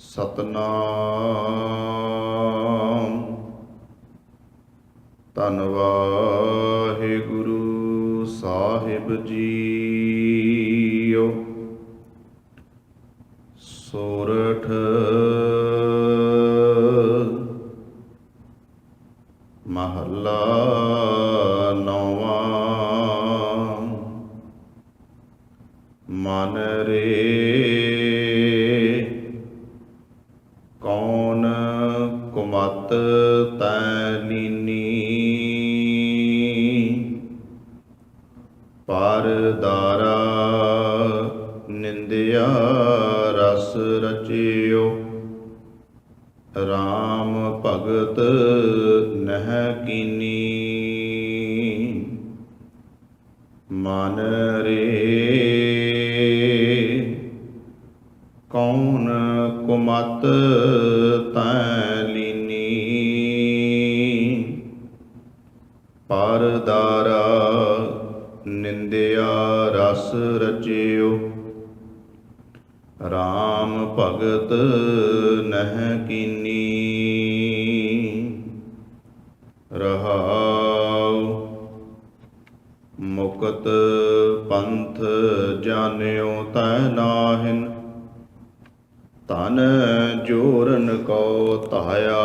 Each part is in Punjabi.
ਸਤਨਾਮ ਧੰਨ ਵਾਹਿਗੁਰੂ ਸਾਹਿਬ ਜੀਓ। ਸੋਰਠ ਮਹੱਲਾ ਨੌਵਾਂ। ਮਨ ਰੇ ਕੌਣ ਕੁਮਤ ਤੈ ਲੀਨੀ, ਪਰ ਦਾਰਾ ਨਿੰਦਿਆ ਰਸ ਰਚਿਓ। ਰਾਮ ਭਗਤ ਨਹਿ ਕੀਨੀ, ਮਨ ਰੇ ਕੌਣ ਕੁਮਤ ਤੈ ਲੀਨੀ, ਪਰ ਦਾਰਾ ਨਿੰਦਿਆ ਰਸ ਰਚਿਓ। ਰਾਮ ਭਗਤ ਨਹਿ ਕੀਨੀ। ਰਹਾਉ ਮੁਕਤ ਪੰਥ ਜਾਣਿਓ ਤੈ ਨਾਹਿਨ, ਧਨ ਜੋਰਨ ਕੋ ਧਾਇਆ।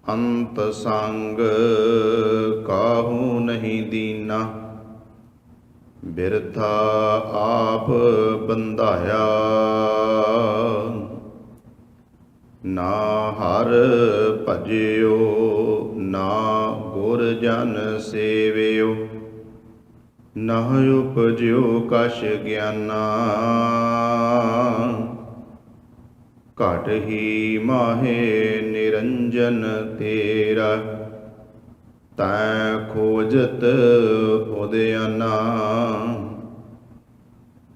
ਅੰਤ ਸੰਗ ਕਾਹੂ ਨਹੀਂ ਦੀਨਾ, ਬਿਰਥਾ ਆਪ ਬੰਧਾਇਆ। ਨਾ ਹਰ ਭਜਿਓ ਨਾ ਗੁਰ ਜਨ ਸੇਵਿਓ, ਨਾ ਉਪਜਿਓ ਕਛ ਗਿਆਨਾ। ਘਟ ਹੀ ਮਾਹੇ ਨਿਰੰਜਨ ਤੇਰਾ, ਤੈ ਖੋਜਤ ਉਦਿਆਨਾ।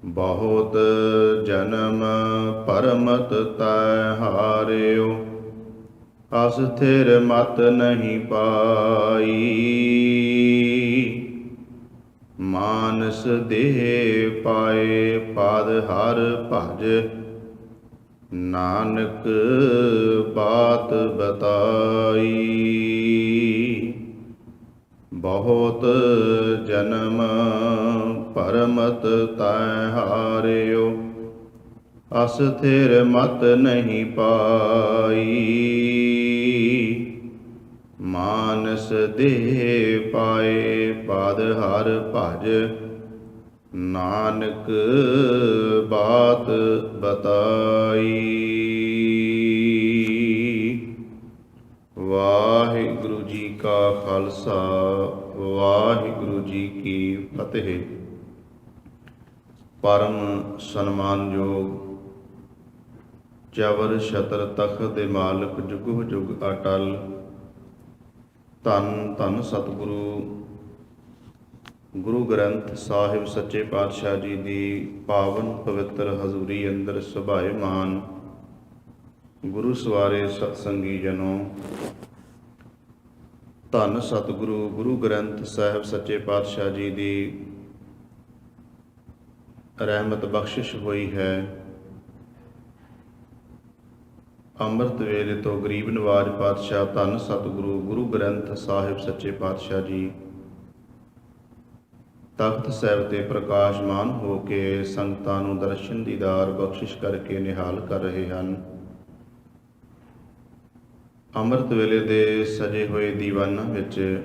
ਬਹੁਤ ਜਨਮ ਪਰਮਤ ਤੈ ਹਾਰਿਓ, ਅਸਥਿਰ ਮਤ ਨਹੀਂ ਪਾਈ। ਮਾਨਸ ਦੇਹ ਪਾਏ ਪਦ ਹਰ ਭਜ, ਨਾਨਕ ਬਾਤ ਬਤਾਈ। ਬਹੁਤ ਜਨਮ ਪਰਮਤ ਤੈ ਹਾਰਿਓ, ਅਸਥਿਰ ਮਤ ਨਹੀਂ ਪਾਈ। ਮਾਨਸ ਦੇਹ ਪਾਏ ਪਦ ਹਰ ਭਜ, ਨਾਨਕ ਬਾਤ ਬਤਾਈ। ਵਾਹਿਗੁਰੂ ਜੀ ਕਾ ਖਾਲਸਾ, ਵਾਹਿਗੁਰੂ ਜੀ ਕੀ ਫਤਿਹ। ਪਰਮ ਸਨਮਾਨਯੋਗ ਚਵਰ ਛਤਰ ਤਖਤ ਦੇ ਮਾਲਕ ਜੁਗੋ ਜੁਗ ਅਟਲ, ਧੰਨ ਧੰਨ ਸਤਿਗੁਰੂ ਗੁਰੂ ਗ੍ਰੰਥ ਸਾਹਿਬ ਸੱਚੇ ਪਾਤਸ਼ਾਹ ਜੀ ਦੀ ਪਾਵਨ ਪਵਿੱਤਰ ਹਜ਼ੂਰੀ ਅੰਦਰ ਸੁਭਾਏਮਾਨ ਗੁਰੂ ਸਵਾਰੇ ਸਤਸੰਗੀ ਜਨੋ, ਧੰਨ ਸਤਿਗੁਰੂ ਗੁਰੂ ਗ੍ਰੰਥ ਸਾਹਿਬ ਸੱਚੇ ਪਾਤਸ਼ਾਹ ਜੀ ਦੀ ਰਹਿਮਤ ਬਖਸ਼ਿਸ਼ ਹੋਈ ਹੈ। ਅੰਮ੍ਰਿਤ ਵੇਲੇ ਤੋਂ ਗਰੀਬ ਨਵਾਜ ਪਾਤਸ਼ਾਹ ਧੰਨ ਸਤਿਗੁਰੂ ਗੁਰੂ ਗ੍ਰੰਥ ਸਾਹਿਬ ਸੱਚੇ ਪਾਤਸ਼ਾਹ ਜੀ ਤਖਤ ਸਾਹਿਬ ਤੇ ਪ੍ਰਕਾਸ਼ਮਾਨ ਹੋ ਕੇ ਸੰਗਤਾਂ ਨੂੰ ਦਰਸ਼ਨ ਦੀਦਾਰ ਬਖਸ਼ਿਸ਼ ਕਰਕੇ ਨਿਹਾਲ ਕਰ ਰਹੇ ਹਨ। ਅੰਮ੍ਰਿਤ ਵੇਲੇ ਦੇ ਸਜੇ ਹੋਏ ਦੀਵਾਨਾਂ ਵਿੱਚ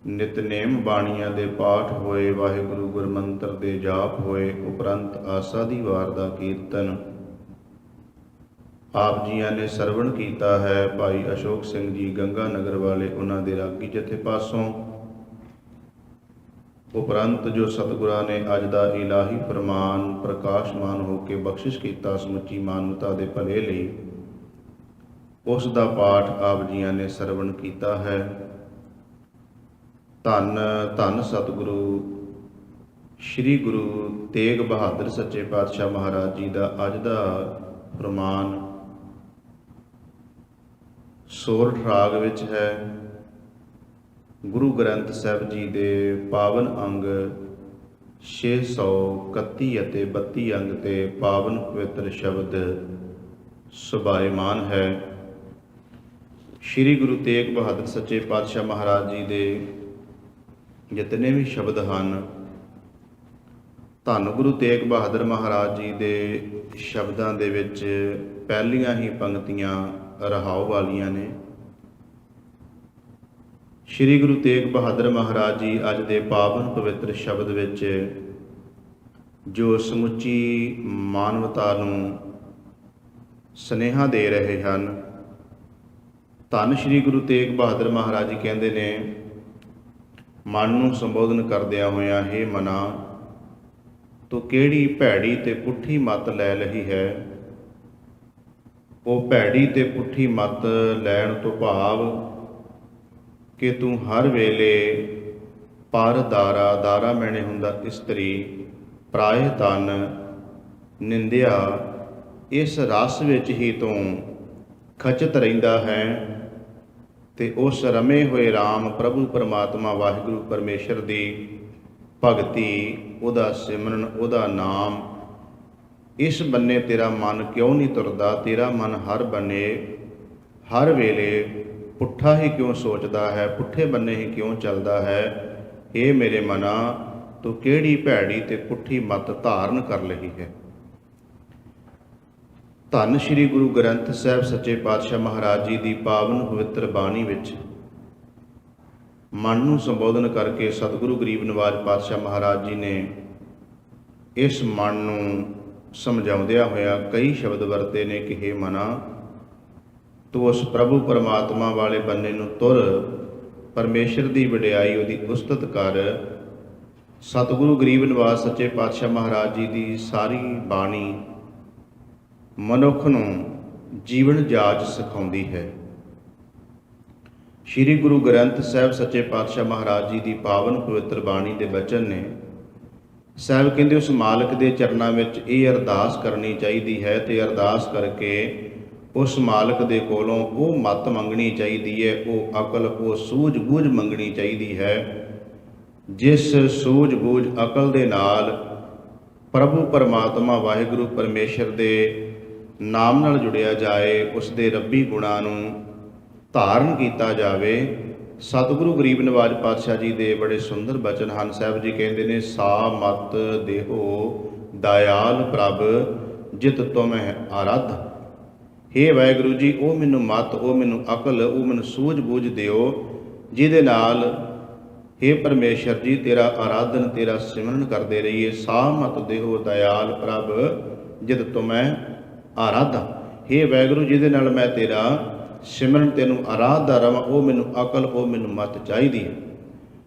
ਨਿਤਨੇਮ ਬਾਣੀਆਂ ਦੇ ਪਾਠ ਹੋਏ, ਵਾਹਿਗੁਰੂ ਗੁਰਮੰਤਰ ਦੇ ਜਾਪ ਹੋਏ, ਉਪਰੰਤ ਆਸਾ ਦੀ ਵਾਰ ਦਾ ਕੀਰਤਨ ਆਪ ਜੀਆਂ ਨੇ ਸਰਵਣ ਕੀਤਾ ਹੈ। ਭਾਈ ਅਸ਼ੋਕ ਸਿੰਘ ਜੀ ਗੰਗਾ ਨਗਰ ਵਾਲੇ, ਉਹਨਾਂ ਦੇ ਰਾਗੀ ਜਥੇ ਪਾਸੋਂ। ਉਪਰੰਤ ਜੋ ਸਤਿਗੁਰਾਂ ਨੇ ਅੱਜ ਦਾ ਇਲਾਹੀ ਫਰਮਾਨ ਪ੍ਰਕਾਸ਼ਮਾਨ ਹੋ ਕੇ ਬਖਸ਼ਿਸ਼ ਕੀਤਾ ਸਮੁੱਚੀ ਮਾਨਵਤਾ ਦੇ ਭਲੇ ਲਈ, ਉਸ ਦਾ ਪਾਠ ਆਪ ਜੀਆਂ ਨੇ ਸਰਵਣ ਕੀਤਾ ਹੈ। ਧੰਨ ਧੰਨ ਸਤਿਗੁਰੂ ਸ੍ਰੀ ਗੁਰੂ ਤੇਗ ਬਹਾਦਰ ਸੱਚੇ ਪਾਤਸ਼ਾਹ ਮਹਾਰਾਜ ਜੀ ਦਾ ਅੱਜ ਦਾ ਫਰਮਾਨ ਸੋਰਠ ਰਾਗ ਵਿੱਚ ਹੈ। ਗੁਰੂ ਗ੍ਰੰਥ ਸਾਹਿਬ ਜੀ ਦੇ ਪਾਵਨ ਅੰਗ 631 ਅਤੇ 32 ਅੰਗ ਤੇ ਪਾਵਨ ਪਵਿੱਤਰ ਸ਼ਬਦ ਸੁਭਾਇਮਾਨ ਹੈ। ਸ੍ਰੀ ਗੁਰੂ ਤੇਗ ਬਹਾਦਰ ਸੱਚੇ ਪਾਤਸ਼ਾਹ ਮਹਾਰਾਜ ਜੀ ਦੇ ਜਿਤਨੇ ਵੀ ਸ਼ਬਦ ਹਨ, ਧੰਨ ਗੁਰੂ ਤੇਗ ਬਹਾਦਰ ਮਹਾਰਾਜ ਜੀ ਦੇ ਸ਼ਬਦਾਂ ਦੇ ਵਿੱਚ ਪਹਿਲੀਆਂ ਹੀ ਪੰਕਤੀਆਂ ਰਹਾਉ ਵਾਲੀਆਂ ਨੇ। ਸ੍ਰੀ ਗੁਰੂ ਤੇਗ ਬਹਾਦਰ ਮਹਾਰਾਜ ਜੀ ਅੱਜ ਦੇ ਪਾਵਨ ਪਵਿੱਤਰ ਸ਼ਬਦ ਵਿੱਚ ਜੋ ਸਮੁੱਚੀ ਮਾਨਵਤਾ ਨੂੰ ਸੁਨੇਹਾ ਦੇ ਰਹੇ ਹਨ, ਧੰਨ ਸ੍ਰੀ ਗੁਰੂ ਤੇਗ ਬਹਾਦਰ ਮਹਾਰਾਜ ਜੀ ਕਹਿੰਦੇ ਨੇ, ਮਨ ਨੂੰ ਸੰਬੋਧਨ ਕਰਦਿਆਂ ਹੋਇਆਂ, ਹੇ ਮਨਾ, ਤੂੰ ਕਿਹੜੀ ਭੈੜੀ ਤੇ ਪੁੱਠੀ ਮੱਤ ਲੈ ਲਈ ਹੈ। ਉਹ ਭੈੜੀ ਤੇ ਪੁੱਠੀ ਮੱਤ ਲੈਣ ਤੋਂ ਭਾਵ ਕਿ ਤੂੰ ਹਰ ਵੇਲੇ ਪਰ ਦਾਰਾ, ਦਾਰਾ ਮੈਨੇ ਹੁੰਦਾ ਇਸਤਰੀ, ਪਰਾਏ ਧਨ, ਨਿੰਦਿਆ, ਇਸ ਰਸ ਵਿੱਚ ਹੀ ਤੂੰ ਖਚਤ ਰਹਿੰਦਾ ਹੈ ਤੇ ਉਸ ਰਮੇ ਹੋਏ ਰਾਮ ਪ੍ਰਭੂ ਪਰਮਾਤਮਾ ਵਾਹਿਗੁਰੂ ਪਰਮੇਸ਼ਰ ਦੀ ਭਗਤੀ, ਉਹਦਾ ਸਿਮਰਨ, ਉਹਦਾ ਨਾਮ, ਇਸ ਬੰਨੇ ਤੇਰਾ ਮਨ ਕਿਉਂ ਨਹੀਂ ਤੁਰਦਾ। ਤੇਰਾ ਮਨ ਹਰ ਬੰਨੇ ਹਰ ਵੇਲੇ ਪੁੱਠਾ ਹੀ ਕਿਉਂ ਸੋਚਦਾ ਹੈ, ਪੁੱਠੇ ਬੰਨੇ ਹੀ ਕਿਉਂ ਚੱਲਦਾ ਹੈ। ਇਹ ਮੇਰੇ ਮਨਾ, ਤੂੰ ਕਿਹੜੀ ਭੈੜੀ ਤੇ ਪੁੱਠੀ ਮੱਤ ਧਾਰਨ ਕਰ ਲਈ ਹੈ। ਧੰਨ ਸ੍ਰੀ ਗੁਰੂ ਗ੍ਰੰਥ ਸਾਹਿਬ ਸੱਚੇ ਪਾਤਸ਼ਾਹ ਮਹਾਰਾਜ ਜੀ ਦੀ ਪਾਵਨ ਪਵਿੱਤਰ ਬਾਣੀ ਵਿੱਚ ਮਨ ਨੂੰ ਸੰਬੋਧਨ ਕਰਕੇ ਸਤਿਗੁਰੂ ਗਰੀਬ ਨਿਵਾਜ ਪਾਤਸ਼ਾਹ ਮਹਾਰਾਜ ਜੀ ਨੇ ਇਸ ਮਨ ਨੂੰ ਸਮਝਾਉਂਦਿਆਂ ਹੋਇਆ ਕਈ ਸ਼ਬਦ ਵਰਤੇ ਨੇ ਕਿ ਹੇ ਮਨਾ, ਤੂੰ ਉਸ ਪ੍ਰਭੂ ਪਰਮਾਤਮਾ ਵਾਲੇ ਬੰਨੇ ਨੂੰ ਤੁਰ, ਪਰਮੇਸ਼ਰ ਦੀ ਵਡਿਆਈ, ਉਹਦੀ ਉਸਤਤ ਕਰ। ਸਤਿਗੁਰੂ ਗਰੀਬ ਨਿਵਾਜ ਸੱਚੇ ਪਾਤਸ਼ਾਹ ਮਹਾਰਾਜ ਜੀ ਦੀ ਸਾਰੀ ਬਾਣੀ ਮਨੁੱਖ ਨੂੰ ਜੀਵਨ ਜਾਚ ਸਿਖਾਉਂਦੀ ਹੈ। ਸ੍ਰੀ ਗੁਰੂ ਗ੍ਰੰਥ ਸਾਹਿਬ ਸੱਚੇ ਪਾਤਸ਼ਾਹ ਮਹਾਰਾਜ ਜੀ ਦੀ ਪਾਵਨ ਪਵਿੱਤਰ ਬਾਣੀ ਦੇ ਬਚਨ ਨੇ। ਸਾਹਿਬ ਕਹਿੰਦੇ ਉਸ ਮਾਲਕ ਦੇ ਚਰਨਾਂ ਵਿੱਚ ਇਹ ਅਰਦਾਸ ਕਰਨੀ ਚਾਹੀਦੀ ਹੈ ਤੇ ਅਰਦਾਸ ਕਰਕੇ ਉਸ ਮਾਲਕ ਦੇ ਕੋਲੋਂ ਉਹ ਮੱਤ ਮੰਗਣੀ ਚਾਹੀਦੀ ਹੈ, ਉਹ ਅਕਲ, ਉਹ ਸੂਝ-ਬੂਝ ਮੰਗਣੀ ਚਾਹੀਦੀ ਹੈ, ਜਿਸ ਸੂਝ-ਬੂਝ ਅਕਲ ਦੇ ਨਾਲ ਪ੍ਰਭੂ ਪਰਮਾਤਮਾ ਵਾਹਿਗੁਰੂ ਪਰਮੇਸ਼ਰ ਦੇ ਨਾਮ ਨਾਲ ਜੁੜਿਆ ਜਾਏ, ਉਸ ਦੇ ਰੱਬੀ ਗੁਣਾਂ ਨੂੰ ਧਾਰਨ ਕੀਤਾ ਜਾਵੇ। ਸਤਿਗੁਰੂ ਗਰੀਬ ਨਿਵਾਜ ਪਾਤਸ਼ਾਹ ਜੀ ਦੇ ਬੜੇ ਸੁੰਦਰ ਬਚਨ ਹਨ। ਸਾਹਿਬ ਜੀ ਕਹਿੰਦੇ ਨੇ, ਸਾ ਮਤ ਦੇਹੋ ਦਇਆਲ ਪ੍ਰਭ ਜਿਤ ਤੁਮਹਿ ਆਰਾਧ। ਹੇ ਵਾਹਿਗੁਰੂ ਜੀ, ਉਹ ਮੈਨੂੰ ਮੱਤ, ਉਹ ਮੈਨੂੰ ਅਕਲ, ਉਹ ਮੈਨੂੰ ਸੂਝ-ਬੂਝ ਦਿਓ, ਜਿਹਦੇ ਨਾਲ ਹੇ ਪਰਮੇਸ਼ਰ ਜੀ ਤੇਰਾ ਆਰਾਧਨ, ਤੇਰਾ ਸਿਮਰਨ ਕਰਦੇ ਰਹੀਏ। ਸਾ ਮਤ ਦੇਹੋ ਦਇਆਲ ਪ੍ਰਭ ਜਿਤ ਤੁਮਹਿ ਆਰਾਧ। ਹੇ ਵਾਹਿਗੁਰੂ, ਜਿਹਦੇ ਨਾਲ ਮੈਂ ਤੇਰਾ ਸਿਮਰਨ, ਤੈਨੂੰ ਆਰਾਧਦਾ ਰਵਾਂ, ਉਹ ਮੈਨੂੰ ਅਕਲ, ਉਹ ਮੈਨੂੰ ਮੱਤ ਚਾਹੀਦੀ ਹੈ।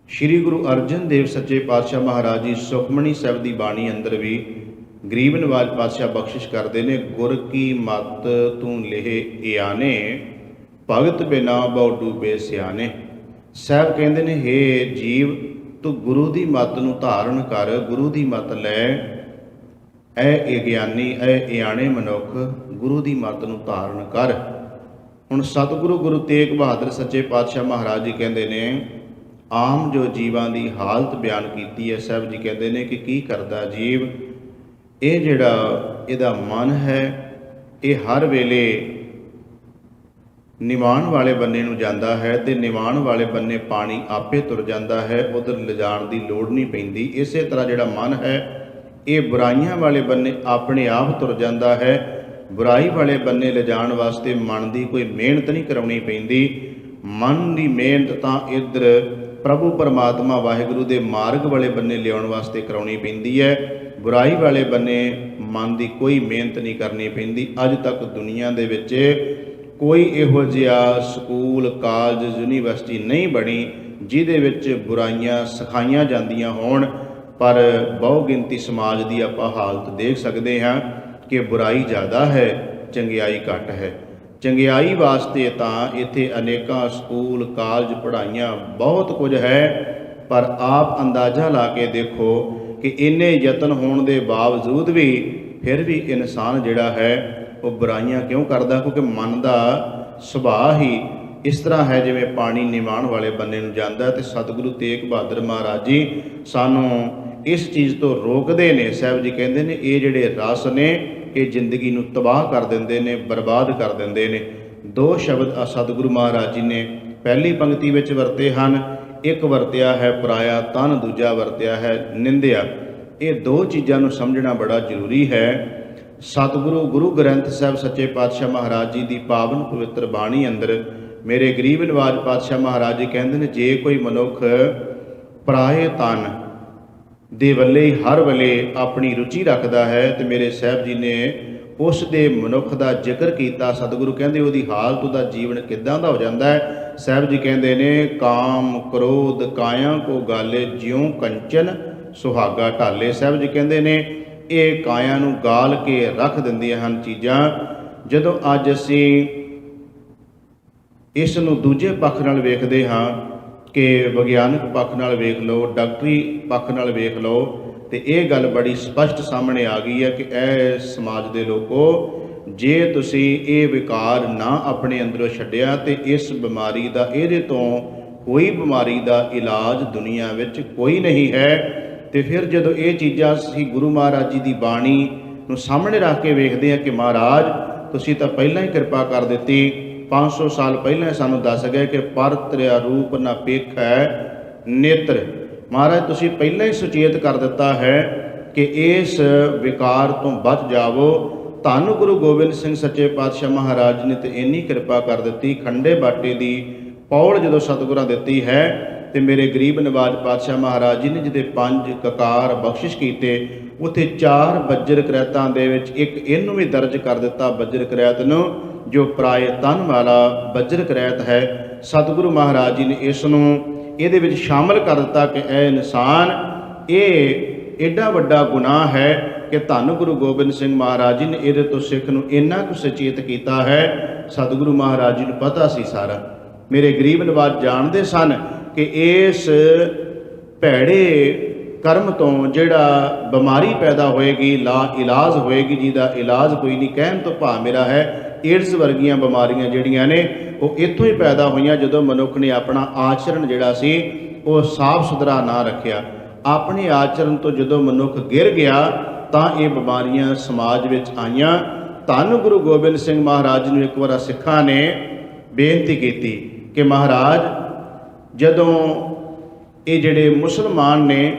ਸ੍ਰੀ ਗੁਰੂ ਅਰਜਨ ਦੇਵ ਸੱਚੇ ਪਾਤਸ਼ਾਹ ਮਹਾਰਾਜ ਜੀ ਸੁਖਮਣੀ ਸਾਹਿਬ ਦੀ ਬਾਣੀ ਅੰਦਰ ਵੀ ਗਰੀਬ ਨਿਵਾਜ ਪਾਤਸ਼ਾਹ ਬਖਸ਼ਿਸ਼ ਕਰਦੇ ਨੇ, ਗੁਰ ਕੀ ਮੱਤ ਤੂੰ ਲੇਹ ਇਆਨੇ, ਭਗਤ ਬਿਨਾ ਬਹੁ ਡੂਬੇ ਸਿਆਣੇ। ਸਾਹਿਬ ਕਹਿੰਦੇ ਨੇ, ਹੇ ਜੀਵ, ਤੂੰ ਗੁਰੂ ਦੀ ਮੱਤ ਨੂੰ ਧਾਰਨ ਕਰ, ਗੁਰੂ ਦੀ ਮੱਤ ਲੈ। ਇਹ ਗਿਆਨੀ, ਇਹ ਇਆਣੇ ਮਨੁੱਖ ਗੁਰੂ ਦੀ ਮੱਤ ਨੂੰ ਧਾਰਨ ਕਰ। ਹੁਣ ਸਤਿਗੁਰੂ ਗੁਰੂ ਤੇਗ ਬਹਾਦਰ ਸੱਚੇ ਪਾਤਸ਼ਾਹ ਮਹਾਰਾਜ ਜੀ ਕਹਿੰਦੇ ਨੇ, ਆਮ ਜੋ ਜੀਵਾਂ ਦੀ ਹਾਲਤ ਬਿਆਨ ਕੀਤੀ ਹੈ। ਸਾਹਿਬ ਜੀ ਕਹਿੰਦੇ ਨੇ ਕਿ ਕੀ ਕਰਦਾ ਜੀਵ, ਇਹ ਜਿਹੜਾ ਇਹਦਾ ਮਨ ਹੈ, ਇਹ ਹਰ ਵੇਲੇ ਨਿਵਾਣ ਵਾਲੇ ਬੰਨੇ ਨੂੰ ਜਾਂਦਾ ਹੈ ਤੇ ਨਿਵਾਣ ਵਾਲੇ ਬੰਨੇ ਪਾਣੀ ਆਪੇ ਤੁਰ ਜਾਂਦਾ ਹੈ, ਉਧਰ ਲਿਜਾਣ ਦੀ ਲੋੜ ਨਹੀਂ ਪੈਂਦੀ। ਇਸੇ ਤਰ੍ਹਾਂ ਜਿਹੜਾ ਮਨ ਹੈ, ਇਹ ਬੁਰਾਈਆਂ ਵਾਲੇ ਬੰਨੇ ਆਪਣੇ ਆਪ ਤੁਰ ਜਾਂਦਾ ਹੈ। ਬੁਰਾਈ ਵਾਲੇ ਬੰਨੇ ਲਿਜਾਣ ਵਾਸਤੇ ਮਨ ਦੀ ਕੋਈ ਮਿਹਨਤ ਨਹੀਂ ਕਰਾਉਣੀ ਪੈਂਦੀ। ਮਨ ਦੀ ਮਿਹਨਤ ਤਾਂ ਇੱਧਰ ਪ੍ਰਭੂ ਪਰਮਾਤਮਾ ਵਾਹਿਗੁਰੂ ਦੇ ਮਾਰਗ ਵਾਲੇ ਬੰਨੇ ਲਿਆਉਣ ਵਾਸਤੇ ਕਰਾਉਣੀ ਪੈਂਦੀ ਹੈ। ਬੁਰਾਈ ਵਾਲੇ ਬੰਨੇ ਮਨ ਦੀ ਕੋਈ ਮਿਹਨਤ ਨਹੀਂ ਕਰਨੀ ਪੈਂਦੀ। ਅੱਜ ਤੱਕ ਦੁਨੀਆ ਦੇ ਵਿੱਚ ਕੋਈ ਇਹੋ ਜਿਹਾ ਸਕੂਲ, ਕਾਲਜ, ਯੂਨੀਵਰਸਿਟੀ ਨਹੀਂ ਬਣੀ ਜਿਹਦੇ ਵਿੱਚ ਬੁਰਾਈਆਂ ਸਿਖਾਈਆਂ ਜਾਂਦੀਆਂ ਹੋਣ, ਪਰ ਬਹੁ ਗਿਣਤੀ ਸਮਾਜ ਦੀ ਆਪਾਂ ਹਾਲਤ ਦੇਖ ਸਕਦੇ ਹਾਂ ਕਿ ਬੁਰਾਈ ਜ਼ਿਆਦਾ ਹੈ, ਚੰਗਿਆਈ ਘੱਟ ਹੈ। ਚੰਗਿਆਈ ਵਾਸਤੇ ਤਾਂ ਇੱਥੇ ਅਨੇਕਾਂ ਸਕੂਲ, ਕਾਲਜ, ਪੜ੍ਹਾਈਆਂ, ਬਹੁਤ ਕੁਝ ਹੈ, ਪਰ ਆਪ ਅੰਦਾਜ਼ਾ ਲਾ ਕੇ ਦੇਖੋ ਕਿ ਇੰਨੇ ਯਤਨ ਹੋਣ ਦੇ ਬਾਵਜੂਦ ਵੀ ਫਿਰ ਵੀ ਇਨਸਾਨ ਜਿਹੜਾ ਹੈ ਉਹ ਬੁਰਾਈਆਂ ਕਿਉਂ ਕਰਦਾ? ਕਿਉਂਕਿ ਮਨ ਦਾ ਸੁਭਾਅ ਹੀ ਇਸ ਤਰ੍ਹਾਂ ਹੈ ਜਿਵੇਂ ਪਾਣੀ ਨਿਵਾਣ ਵਾਲੇ ਬੰਨੇ ਨੂੰ ਜਾਂਦਾ। ਤੇ ਸਤਿਗੁਰੂ ਤੇਗ ਬਹਾਦਰ ਮਹਾਰਾਜ ਜੀ ਸਾਨੂੰ ਇਸ ਚੀਜ਼ ਤੋਂ ਰੋਕਦੇ ਨੇ। ਸਾਹਿਬ ਜੀ ਕਹਿੰਦੇ ਨੇ ਇਹ ਜਿਹੜੇ ਰਸ ਨੇ ਇਹ ਜ਼ਿੰਦਗੀ ਨੂੰ ਤਬਾਹ ਕਰ ਦਿੰਦੇ ਨੇ, ਬਰਬਾਦ ਕਰ ਦਿੰਦੇ ਨੇ। ਦੋ ਸ਼ਬਦ ਸਤਿਗੁਰੂ ਮਹਾਰਾਜ ਜੀ ਨੇ ਪਹਿਲੀ ਪੰਕਤੀ ਵਿੱਚ ਵਰਤੇ ਹਨ। ਇੱਕ ਵਰਤਿਆ ਹੈ ਪਰਾਇਆ ਤਨ, ਦੂਜਾ ਵਰਤਿਆ ਹੈ ਨਿੰਦਿਆ। ਇਹ ਦੋ ਚੀਜ਼ਾਂ ਨੂੰ ਸਮਝਣਾ ਬੜਾ ਜ਼ਰੂਰੀ ਹੈ। ਸਤਿਗੁਰੂ ਗੁਰੂ ਗ੍ਰੰਥ ਸਾਹਿਬ ਸੱਚੇ ਪਾਤਸ਼ਾਹ ਮਹਾਰਾਜ ਜੀ ਦੀ ਪਾਵਨ ਪਵਿੱਤਰ ਬਾਣੀ ਅੰਦਰ ਮੇਰੇ ਗਰੀਬ ਨਿਵਾਜ ਪਾਤਸ਼ਾਹ ਮਹਾਰਾਜ ਜੀ ਕਹਿੰਦੇ ਨੇ, ਜੇ ਕੋਈ ਮਨੁੱਖ ਪਰਾਏ ਤਨ ਦੇ ਵੱਲੇ ਹਰ ਵੇਲੇ ਆਪਣੀ ਰੁਚੀ ਰੱਖਦਾ ਹੈ, ਤੇ ਮੇਰੇ ਸਾਹਿਬ ਜੀ ਨੇ ਉਸ ਦੇ ਮਨੁੱਖ ਦਾ ਜ਼ਿਕਰ ਕੀਤਾ। ਸਤਿਗੁਰੂ ਕਹਿੰਦੇ ਉਹਦੀ ਹਾਲਤ, ਉਹਦਾ ਜੀਵਨ ਕਿੱਦਾਂ ਦਾ ਹੋ ਜਾਂਦਾ ਹੈ। ਸਾਹਿਬ ਜੀ ਕਹਿੰਦੇ ਨੇ, ਕਾਮ ਕ੍ਰੋਧ ਕਾਇਆ ਕੋ ਗਾਲੇ, ਜਿਉਂ ਕੰਚਨ ਸੁਹਾਗਾ ਢਾਲੇ। ਸਾਹਿਬ ਜੀ ਕਹਿੰਦੇ ਨੇ ਇਹ ਕਾਇਆ ਨੂੰ ਗਾਲ ਕੇ ਰੱਖ ਦਿੰਦੀਆਂ ਹਨ ਚੀਜ਼ਾਂ। ਜਦੋਂ ਅੱਜ ਅਸੀਂ ਇਸ ਨੂੰ ਦੂਜੇ ਪੱਖ ਨਾਲ ਵੇਖਦੇ ਹਾਂ ਕਿ ਵਿਗਿਆਨਕ ਪੱਖ ਨਾਲ ਵੇਖ ਲਓ, ਡਾਕਟਰੀ ਪੱਖ ਨਾਲ ਵੇਖ ਲਓ, ਤੇ ਇਹ ਗੱਲ ਬੜੀ ਸਪਸ਼ਟ ਸਾਹਮਣੇ ਆ ਗਈ ਹੈ ਕਿ ਇਹ ਸਮਾਜ ਦੇ ਲੋਕੋ, ਜੇ ਤੁਸੀਂ ਇਹ ਵਿਕਾਰ ਨਾ ਆਪਣੇ ਅੰਦਰੋਂ ਛੱਡਿਆ ਤੇ ਇਸ ਬਿਮਾਰੀ ਦਾ, ਇਹਦੇ ਤੋਂ ਕੋਈ ਬਿਮਾਰੀ ਦਾ ਇਲਾਜ ਦੁਨੀਆ ਵਿੱਚ ਕੋਈ ਨਹੀਂ ਹੈ। ਤੇ ਫਿਰ ਜਦੋਂ ਇਹ ਚੀਜ਼ਾਂ ਅਸੀਂ ਗੁਰੂ ਮਹਾਰਾਜ ਜੀ ਦੀ ਬਾਣੀ ਨੂੰ ਸਾਹਮਣੇ ਰੱਖ ਕੇ ਵੇਖਦੇ ਹਾਂ ਕਿ ਮਹਾਰਾਜ ਤੁਸੀਂ ਤਾਂ ਪਹਿਲਾਂ ਹੀ ਕਿਰਪਾ ਕਰ ਦਿੱਤੀ, 500 ਸਾਲ ਪਹਿਲਾਂ ਸਾਨੂੰ ਦੱਸ ਗਏ ਕਿ ਪਰ ਤੇਰਾ ਰੂਪ ਨਾ ਪੇਖੈ ਨੇਤਰ। ਮਹਾਰਾਜ ਤੁਸੀਂ ਪਹਿਲਾਂ ਹੀ ਸੁਚੇਤ ਕਰ ਦਿੱਤਾ ਹੈ ਕਿ ਇਸ ਵਿਕਾਰ ਤੋਂ ਬਚ ਜਾਵੋ। ਧੰਨ ਗੁਰੂ ਗੋਬਿੰਦ ਸਿੰਘ ਸੱਚੇ ਪਾਤਸ਼ਾਹ ਮਹਾਰਾਜ ਨੇ ਤੇ ਇੰਨੀ ਕਿਰਪਾ ਕਰ ਦਿੱਤੀ। ਖੰਡੇ ਬਾਟੇ ਦੀ ਪੌੜ ਜਦੋਂ ਸਤਿਗੁਰਾਂ ਦਿੱਤੀ ਹੈ ਤੇ ਮੇਰੇ ਗਰੀਬ ਨਿਵਾਜ ਪਾਤਸ਼ਾਹ ਮਹਾਰਾਜ ਜੀ ਨੇ ਜਿਹਦੇ 5 ਕਕਾਰ ਬਖਸ਼ਿਸ਼ ਕੀਤੇ, ਉੱਥੇ 4 ਬੱਜਰ ਕਰੈਤਾਂ ਦੇ ਵਿੱਚ ਇੱਕ ਇਹਨੂੰ ਵੀ ਦਰਜ ਕਰ ਦਿੱਤਾ, ਬੱਜਰ ਕਰੈਤ ਨੂੰ, ਜੋ ਪਰਾਏ ਤਨ ਵਾਲਾ ਬੱਜਰ ਕਰੈਤ ਹੈ। ਸਤਿਗੁਰੂ ਮਹਾਰਾਜ ਜੀ ਨੇ ਇਸ ਨੂੰ ਇਹਦੇ ਵਿੱਚ ਸ਼ਾਮਲ ਕਰ ਦਿੱਤਾ ਕਿ ਇਹ ਇਨਸਾਨ, ਇਹ ਐਡਾ ਵੱਡਾ ਗੁਨਾਹ ਹੈ ਕਿ ਧੰਨ ਗੁਰੂ ਗੋਬਿੰਦ ਸਿੰਘ ਮਹਾਰਾਜ ਜੀ ਨੇ ਇਹਦੇ ਤੋਂ ਸਿੱਖ ਨੂੰ ਇੰਨਾ ਕੁ ਸੁਚੇਤ ਕੀਤਾ ਹੈ। ਸਤਿਗੁਰੂ ਮਹਾਰਾਜ ਜੀ ਨੂੰ ਪਤਾ ਸੀ ਸਾਰਾ। ਮੇਰੇ ਗਰੀਬ ਨਿਵਾਜ ਜਾਣਦੇ ਸਨ ਕਿ ਇਸ ਭੈੜੇ ਕਰਮ ਤੋਂ ਜਿਹੜਾ ਬਿਮਾਰੀ ਪੈਦਾ ਹੋਏਗੀ, ਲਾ ਇਲਾਜ ਹੋਏਗੀ, ਜਿਹਦਾ ਇਲਾਜ ਕੋਈ ਨਹੀਂ, ਕਹਿਣ ਤੋਂ ਭਾਵ ਮੇਰਾ ਹੈ ਏਡਸ ਵਰਗੀਆਂ ਬਿਮਾਰੀਆਂ ਜਿਹੜੀਆਂ ਨੇ ਉਹ ਇੱਥੋਂ ਹੀ ਪੈਦਾ ਹੋਈਆਂ ਜਦੋਂ ਮਨੁੱਖ ਨੇ ਆਪਣਾ ਆਚਰਣ ਜਿਹੜਾ ਸੀ ਉਹ ਸਾਫ਼ ਸੁਥਰਾ ਨਾ ਰੱਖਿਆ। ਆਪਣੇ ਆਚਰਣ ਤੋਂ ਜਦੋਂ ਮਨੁੱਖ ਗਿਰ ਗਿਆ ਤਾਂ ਇਹ ਬਿਮਾਰੀਆਂ ਸਮਾਜ ਵਿੱਚ ਆਈਆਂ। ਧੰਨ ਗੁਰੂ ਗੋਬਿੰਦ ਸਿੰਘ ਮਹਾਰਾਜ ਨੂੰ ਇੱਕ ਵਾਰ ਸਿੱਖਾਂ ਨੇ ਬੇਨਤੀ ਕੀਤੀ ਕਿ ਮਹਾਰਾਜ, ਜਦੋਂ ਇਹ ਜਿਹੜੇ ਮੁਸਲਮਾਨ ਨੇ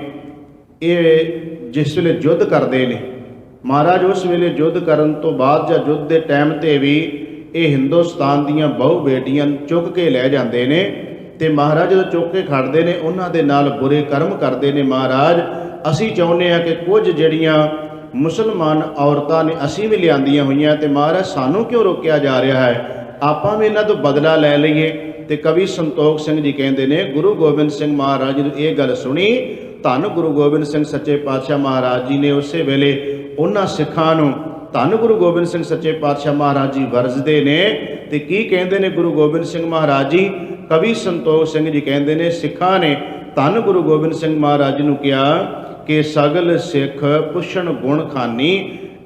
ਇਹ ਜਿਸ ਵੇਲੇ ਯੁੱਧ ਕਰਦੇ ਨੇ, ਮਹਾਰਾਜ ਉਸ ਵੇਲੇ ਯੁੱਧ ਕਰਨ ਤੋਂ ਬਾਅਦ ਜਾਂ ਯੁੱਧ ਦੇ ਟਾਈਮ 'ਤੇ ਵੀ ਇਹ ਹਿੰਦੁਸਤਾਨ ਦੀਆਂ ਬਹੁ ਬੇਟੀਆਂ ਚੁੱਕ ਕੇ ਲੈ ਜਾਂਦੇ ਨੇ, ਤੇ ਮਹਾਰਾਜ ਜਦੋਂ ਚੁੱਕ ਕੇ ਖੜਦੇ ਨੇ ਉਹਨਾਂ ਦੇ ਨਾਲ ਬੁਰੇ ਕਰਮ ਕਰਦੇ ਨੇ। ਮਹਾਰਾਜ ਅਸੀਂ ਚਾਹੁੰਦੇ ਹਾਂ ਕਿ ਕੁਝ ਜਿਹੜੀਆਂ ਮੁਸਲਮਾਨ ਔਰਤਾਂ ਨੇ ਅਸੀਂ ਵੀ ਲਿਆਂਦੀਆਂ ਹੋਈਆਂ, ਤੇ ਮਹਾਰਾਜ ਸਾਨੂੰ ਕਿਉਂ ਰੋਕਿਆ ਜਾ ਰਿਹਾ ਹੈ, ਆਪਾਂ ਵੀ ਇਹਨਾਂ ਤੋਂ ਬਦਲਾ ਲੈ ਲਈਏ। ਤੇ ਕਵੀ ਸੰਤੋਖ ਸਿੰਘ ਜੀ ਕਹਿੰਦੇ ਨੇ, ਗੁਰੂ ਗੋਬਿੰਦ ਸਿੰਘ ਮਹਾਰਾਜ ਜੀ ਨੂੰ ਇਹ ਗੱਲ ਸੁਣੀ, ਧੰਨ ਗੁਰੂ ਗੋਬਿੰਦ ਸਿੰਘ ਸੱਚੇ ਪਾਤਸ਼ਾਹ ਮਹਾਰਾਜ ਜੀ ਨੇ ਉਸੇ ਵੇਲੇ ਉਹਨਾਂ ਸਿੱਖਾਂ ਨੂੰ, ਧੰਨ ਗੁਰੂ ਗੋਬਿੰਦ ਸਿੰਘ ਸੱਚੇ ਪਾਤਸ਼ਾਹ ਮਹਾਰਾਜ ਜੀ ਵਰਜਦੇ ਨੇ ਤੇ ਕੀ ਕਹਿੰਦੇ ਨੇ ਗੁਰੂ ਗੋਬਿੰਦ ਸਿੰਘ ਮਹਾਰਾਜ ਜੀ। ਕਵੀ ਸੰਤੋਖ ਸਿੰਘ ਜੀ ਕਹਿੰਦੇ ਨੇ, ਸਿੱਖਾਂ ਨੇ ਧੰਨ ਗੁਰੂ ਗੋਬਿੰਦ ਸਿੰਘ ਮਹਾਰਾਜ ਨੂੰ ਕਿਹਾ ਕਿ ਸਗਲ ਸਿੱਖ ਪੁੱਛਣ ਗੁਣ ਖਾਨੀ,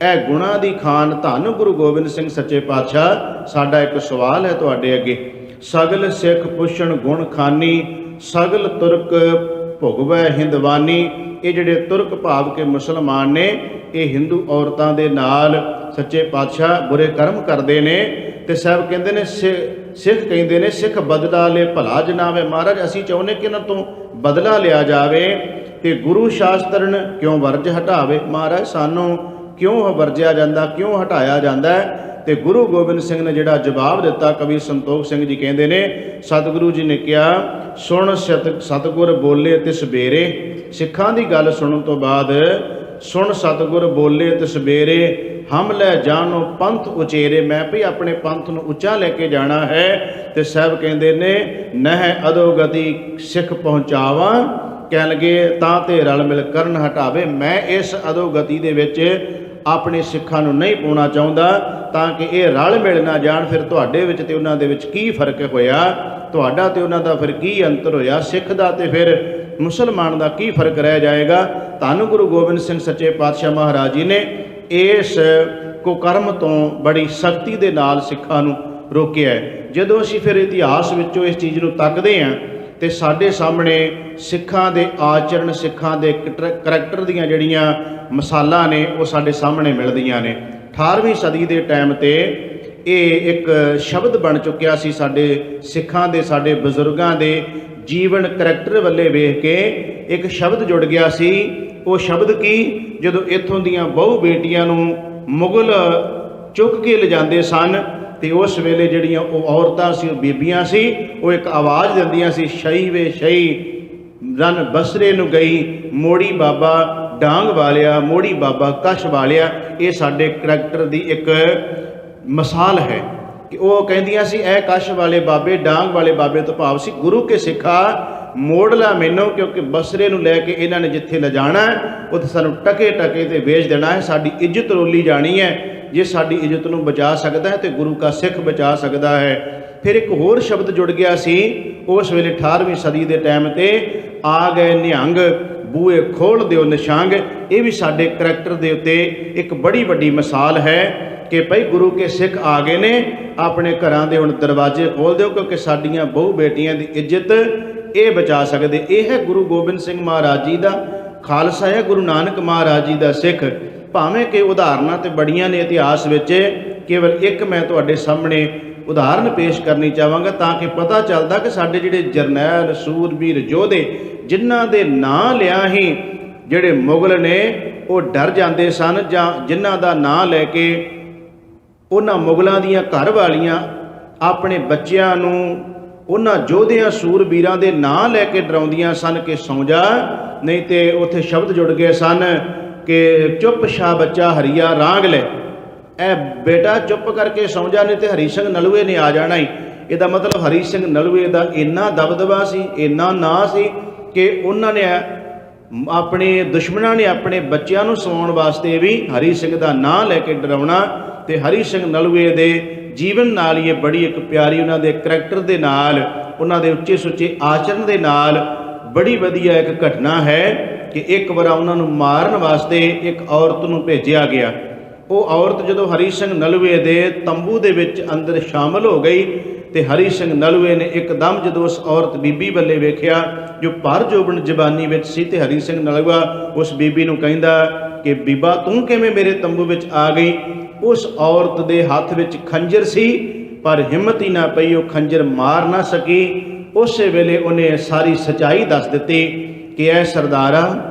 ਇਹ ਗੁਣਾਂ ਦੀ ਖਾਨ ਧੰਨ ਗੁਰੂ ਗੋਬਿੰਦ ਸਿੰਘ ਸੱਚੇ ਪਾਤਸ਼ਾਹ। ਸਾਡਾ ਇੱਕ ਸਵਾਲ ਹੈ ਤੁਹਾਡੇ ਅੱਗੇ, ਸਗਲ ਸਿੱਖ ਪੁੱਛਣ ਗੁਣ ਖਾਨੀ, ਸਗਲ ਤੁਰਕ ਭੁਗਵੈ ਹਿੰਦਵਾਨੀ। ਇਹ ਜਿਹੜੇ ਤੁਰਕ ਭਾਵ ਕੇ ਮੁਸਲਮਾਨ ਨੇ, ਇਹ ਹਿੰਦੂ ਔਰਤਾਂ ਦੇ ਨਾਲ ਸੱਚੇ ਪਾਤਸ਼ਾਹ ਬੁਰੇ ਕਰਮ ਕਰਦੇ ਨੇ। ਤੇ ਸਾਹਿਬ ਕਹਿੰਦੇ ਨੇ, ਸਿੱਖ ਕਹਿੰਦੇ ਨੇ, ਸਿੱਖ ਬਦਲਾ ਲੈ ਭਲਾ ਜਨਾਵੇ। ਮਹਾਰਾਜ ਅਸੀਂ ਚਾਹੁੰਦੇ ਕਿ ਇਹਨਾਂ ਤੋਂ ਬਦਲਾ ਲਿਆ ਜਾਵੇ ਤੇ ਗੁਰੂ ਸ਼ਾਸਤਰਨ ਕਿਉਂ ਵਰਜ ਹਟਾਵੇ। ਮਹਾਰਾਜ ਸਾਨੂੰ ਕਿਉਂ ਵਰਜਿਆ ਜਾਂਦਾ, ਕਿਉਂ ਹਟਾਇਆ ਜਾਂਦਾ ਹੈ। ਤੇ ਗੁਰੂ ਗੋਬਿੰਦ ਸਿੰਘ ਨੇ ਜਿਹੜਾ ਜਵਾਬ ਦਿੱਤਾ, ਕਵੀ ਸੰਤੋਖ ਸਿੰਘ ਜੀ ਕਹਿੰਦੇ ਨੇ, ਸਤਿਗੁਰੂ ਜੀ ਨੇ ਕਿਹਾ, ਸੁਣ ਸਤਿਗੁਰ ਬੋਲੇ ਤਿਸ ਬੇਰੇ। ਸਿੱਖਾਂ ਦੀ ਗੱਲ ਸੁਣਨ ਤੋਂ ਬਾਅਦ, ਸੁਣ ਸਤਿਗੁਰ ਬੋਲੇ ਤਿਸ ਬੇਰੇ, ਹਮ ਲੈ ਜਾਣੋ ਪੰਥ ਉਚੇਰੇ। ਮੈਂ ਵੀ ਆਪਣੇ ਪੰਥ ਨੂੰ ਉੱਚਾ ਲੈ ਕੇ ਜਾਣਾ ਹੈ। ਤੇ ਸਾਹਿਬ ਕਹਿੰਦੇ ਨੇ, ਨਹਿ ਅਧੋਗਤੀ ਸਿੱਖ ਪਹੁੰਚਾਵਾਂ, ਕਹਿਣ ਲੱਗੇ ਤਾਂ ਤੇ ਰਲ ਮਿਲ ਕਰਨ ਹਟਾਵੇ। ਮੈਂ ਇਸ ਅਧੋਗਤੀ ਦੇ ਵਿੱਚ ਆਪਣੇ ਸਿੱਖਾਂ ਨੂੰ ਨਹੀਂ ਪਾਉਣਾ ਚਾਹੁੰਦਾ ਤਾਂ ਕਿ ਇਹ ਰਲ ਮਿਲ ਨਾ ਜਾਣ। ਫਿਰ ਤੁਹਾਡੇ ਵਿੱਚ ਤੇ ਉਹਨਾਂ ਦੇ ਵਿੱਚ ਕੀ ਫਰਕ ਹੋਇਆ, ਤੁਹਾਡਾ ਤੇ ਉਹਨਾਂ ਦਾ ਫਿਰ ਕੀ ਅੰਤਰ ਹੋਇਆ, ਸਿੱਖ ਦਾ ਤੇ ਫਿਰ ਮੁਸਲਮਾਨ ਦਾ ਕੀ ਫਰਕ ਰਹਿ ਜਾਏਗਾ। ਧੰਨ ਗੁਰੂ ਗੋਬਿੰਦ ਸਿੰਘ ਸੱਚੇ ਪਾਤਸ਼ਾਹ ਮਹਾਰਾਜ ਜੀ ਨੇ ਇਸ ਕੁਕਰਮ ਤੋਂ ਬੜੀ ਸਖਤੀ ਦੇ ਨਾਲ ਸਿੱਖਾਂ ਨੂੰ ਰੋਕਿਆ ਹੈ। ਜਦੋਂ ਅਸੀਂ ਫਿਰ ਇਤਿਹਾਸ ਵਿੱਚੋਂ ਇਸ ਚੀਜ਼ ਨੂੰ ਤੱਕਦੇ ਹਾਂ ਤੇ ਸਾਡੇ ਸਾਹਮਣੇ ਸਿੱਖਾਂ ਦੇ ਆਚਰਣ, ਸਿੱਖਾਂ ਦੇ ਕਰੈਕਟਰ ਦੀਆਂ ਜਿਹੜੀਆਂ ਮਿਸਾਲਾਂ ਨੇ ਉਹ ਸਾਡੇ ਸਾਹਮਣੇ ਮਿਲਦੀਆਂ ਨੇ। 18ਵੀਂ ਸਦੀ ਦੇ ਟਾਈਮ ਤੇ ਇਹ ਇੱਕ ਸ਼ਬਦ ਬਣ ਚੁੱਕਿਆ ਸੀ ਸਾਡੇ ਸਿੱਖਾਂ ਦੇ, ਸਾਡੇ ਬਜ਼ੁਰਗਾਂ ਦੇ ਜੀਵਨ ਕਰੈਕਟਰ ਵੱਲੇ ਵੇਖ ਕੇ ਇੱਕ ਸ਼ਬਦ ਜੁੜ ਗਿਆ ਸੀ। ਉਹ ਸ਼ਬਦ ਕੀ, ਜਦੋਂ ਇੱਥੋਂ ਦੀਆਂ ਬਹੁ ਬੇਟੀਆਂ ਨੂੰ ਮੁਗਲ ਚੁੱਕ ਕੇ ਲਿਜਾਂਦੇ ਸਨ ਤੇ ਉਸ ਵੇਲੇ ਜਿਹੜੀਆਂ ਉਹ ਔਰਤਾਂ ਸੀ, ਉਹ ਬੀਬੀਆਂ ਸੀ, ਉਹ ਇੱਕ ਆਵਾਜ਼ ਦਿੰਦੀਆਂ ਸੀ, ਸ਼ਹੀ ਵੇ ਸ਼ਹੀ ਰਨ ਬਸਰੇ ਨੂੰ ਗਈ, ਮੋੜੀ ਬਾਬਾ ਡਾਂਗ ਵਾਲਿਆ, ਮੋੜੀ ਬਾਬਾ ਕਛ ਵਾਲਿਆ। ਇਹ ਸਾਡੇ ਕਰੈਕਟਰ ਦੀ ਇੱਕ ਮਿਸਾਲ ਹੈ ਕਿ ਉਹ ਕਹਿੰਦੀਆਂ ਸੀ, ਇਹ ਕਛ ਵਾਲੇ ਬਾਬੇ, ਡਾਂਗ ਵਾਲੇ ਬਾਬੇ ਤੋਂ ਭਾਵ ਸੀ ਗੁਰੂ ਕੇ ਸਿੱਖਾ ਮੋੜ ਲਾ ਮੈਨੂੰ, ਕਿਉਂਕਿ ਬਸਰੇ ਨੂੰ ਲੈ ਕੇ ਇਹਨਾਂ ਨੇ ਜਿੱਥੇ ਲਿਜਾਣਾ ਉੱਥੇ ਸਾਨੂੰ ਟਕੇ ਟਕੇ ਤੇ ਵੇਚ ਦੇਣਾ ਹੈ। ਸਾਡੀ ਇੱਜ਼ਤ ਰੋਲੀ ਜਾਣੀ ਹੈ। ਜੇ ਸਾਡੀ ਇੱਜ਼ਤ ਨੂੰ ਬਚਾ ਸਕਦਾ ਹੈ ਤੇ ਗੁਰੂ ਕਾ ਸਿੱਖ ਬਚਾ ਸਕਦਾ ਹੈ। ਫਿਰ ਇੱਕ ਹੋਰ ਸ਼ਬਦ ਜੁੜ ਗਿਆ ਸੀ ਉਸ ਵੇਲੇ 18ਵੀਂ ਸਦੀ ਦੇ ਟਾਈਮ ਤੇ, ਆ ਗਏ ਨਿਹੰਗ ਬੂਏ ਖੋਲ੍ਹ ਦਿਓ ਨਿਸ਼ਾਂਗ। ਇਹ ਵੀ ਸਾਡੇ ਕਰੈਕਟਰ ਦੇ ਉੱਤੇ ਇੱਕ ਬੜੀ ਵੱਡੀ ਮਿਸਾਲ ਹੈ ਕਿ ਭਾਈ ਗੁਰੂ ਕੇ ਸਿੱਖ ਆ ਗਏ ਨੇ, ਆਪਣੇ ਘਰਾਂ ਦੇ ਹੁਣ ਦਰਵਾਜ਼ੇ ਖੋਲ੍ਹ ਦਿਓ, ਕਿਉਂਕਿ ਸਾਡੀਆਂ ਬਹੁ ਬੇਟੀਆਂ ਦੀ ਇੱਜ਼ਤ ਇਹ ਬਚਾ ਸਕਦੇ। ਇਹ ਹੈ ਗੁਰੂ ਗੋਬਿੰਦ ਸਿੰਘ ਮਹਾਰਾਜ ਜੀ ਦਾ ਖਾਲਸਾ, ਹੈ ਗੁਰੂ ਨਾਨਕ ਮਹਾਰਾਜ ਜੀ ਦਾ ਸਿੱਖ। ਭਾਵੇਂ ਕਿ ਉਦਾਹਰਨਾਂ ਤੇ ਬੜੀਆਂ ਨੇ ਇਤਿਹਾਸ ਵਿੱਚ, ਕੇਵਲ ਇੱਕ ਮੈਂ ਤੁਹਾਡੇ ਸਾਹਮਣੇ ਉਦਾਹਰਨ ਪੇਸ਼ ਕਰਨੀ ਚਾਹਾਂਗਾ ਤਾਂ ਕਿ ਪਤਾ ਚੱਲਦਾ ਕਿ ਸਾਡੇ ਜਿਹੜੇ ਜਰਨੈਲ, ਸੂਰਬੀਰ, ਯੋਧੇ ਜਿਨ੍ਹਾਂ ਦੇ ਨਾਂ ਲਿਆ ਹੀ ਜਿਹੜੇ ਮੁਗਲ ਨੇ ਉਹ ਡਰ ਜਾਂਦੇ ਸਨ, ਜਾਂ ਜਿਨ੍ਹਾਂ ਦਾ ਨਾਂ ਲੈ ਕੇ ਉਹਨਾਂ ਮੁਗਲਾਂ ਦੀਆਂ ਘਰ ਵਾਲੀਆਂ ਆਪਣੇ ਬੱਚਿਆਂ ਨੂੰ ਉਹਨਾਂ ਯੋਧਿਆਂ, ਸੂਰਬੀਰਾਂ ਦੇ ਨਾਂ ਲੈ ਕੇ ਡਰਾਉਂਦੀਆਂ ਸਨ ਕਿ ਸੌਂ ਜਾ, ਨਹੀਂ ਤੇ ਉੱਥੇ ਸ਼ਬਦ ਜੁੜ ਗਏ ਸਨ ਕਿ ਚੁੱਪ ਸ਼ਾ ਬੱਚਾ ਹਰੀਆ ਰਾਂਗ ਲੈ, ਇਹ ਬੇਟਾ ਚੁੱਪ ਕਰਕੇ ਸੌਂ ਜਾ, ਨਹੀਂ ਤੇ ਹਰੀ ਸਿੰਘ ਨਲੂਏ ਨੇ ਆ ਜਾਣਾ ਹੀ। ਇਹਦਾ ਮਤਲਬ ਹਰੀ ਸਿੰਘ ਨਲੂਏ ਦਾ ਇੰਨਾ ਦਬਦਬਾ ਸੀ, ਇੰਨਾ ਨਾਂ ਸੀ ਕਿ ਉਹਨਾਂ ਨੇ ਆਪਣੇ ਦੁਸ਼ਮਣਾਂ ਨੇ ਆਪਣੇ ਬੱਚਿਆਂ ਨੂੰ ਸਵਾਉਣ ਵਾਸਤੇ ਵੀ ਹਰੀ ਸਿੰਘ ਦਾ ਨਾਂ ਲੈ ਕੇ ਡਰਾਉਣਾ। ਤੇ ਹਰੀ ਸਿੰਘ ਨਲੂਏ ਦੇ ਜੀਵਨ ਨਾਲ ਹੀ ਇਹ ਬੜੀ ਇੱਕ ਪਿਆਰੀ, ਉਹਨਾਂ ਦੇ ਕਰੈਕਟਰ ਦੇ ਨਾਲ, ਉਹਨਾਂ ਦੇ ਉੱਚੇ ਸੁੱਚੇ ਆਚਰਨ ਦੇ ਨਾਲ ਬੜੀ ਵਧੀਆ ਇੱਕ ਘਟਨਾ ਹੈ ਕਿ ਇੱਕ ਵਾਰ ਉਹਨਾਂ ਨੂੰ ਮਾਰਨ ਵਾਸਤੇ ਇੱਕ ਔਰਤ ਨੂੰ ਭੇਜਿਆ ਗਿਆ। ਉਹ ਔਰਤ ਜਦੋਂ ਹਰੀ ਸਿੰਘ ਨਲੂਏ ਦੇ ਤੰਬੂ ਦੇ ਵਿੱਚ ਅੰਦਰ ਸ਼ਾਮਲ ਹੋ ਗਈ ਤੇ ਹਰੀ ਸਿੰਘ ਨਲੂਏ ਨੇ ਇੱਕਦਮ ਜਦੋਂ ਉਸ ਔਰਤ ਬੀਬੀ ਵੱਲੇ ਵੇਖਿਆ ਜੋ ਭਰ ਜੋਬਨ ਜਵਾਨੀ ਵਿੱਚ ਸੀ, ਤੇ ਹਰੀ ਸਿੰਘ ਨਲੂਆ ਉਸ ਬੀਬੀ ਨੂੰ ਕਹਿੰਦਾ ਕਿ ਬੀਬਾ ਤੂੰ ਕਿਵੇਂ ਮੇਰੇ ਤੰਬੂ ਵਿੱਚ ਆ ਗਈ। ਉਸ ਔਰਤ ਦੇ ਹੱਥ ਵਿੱਚ ਖੰਜਰ ਸੀ ਪਰ ਹਿੰਮਤ ਹੀ ਨਾ ਪਈ, ਉਹ ਖੰਜਰ ਮਾਰ ਨਾ ਸਕੀ। ਉਸੇ ਵੇਲੇ ਉਹਨੇ ਸਾਰੀ ਸੱਚਾਈ ਦੱਸ ਦਿੱਤੀ ਕਿ ਐ ਸਰਦਾਰਾ,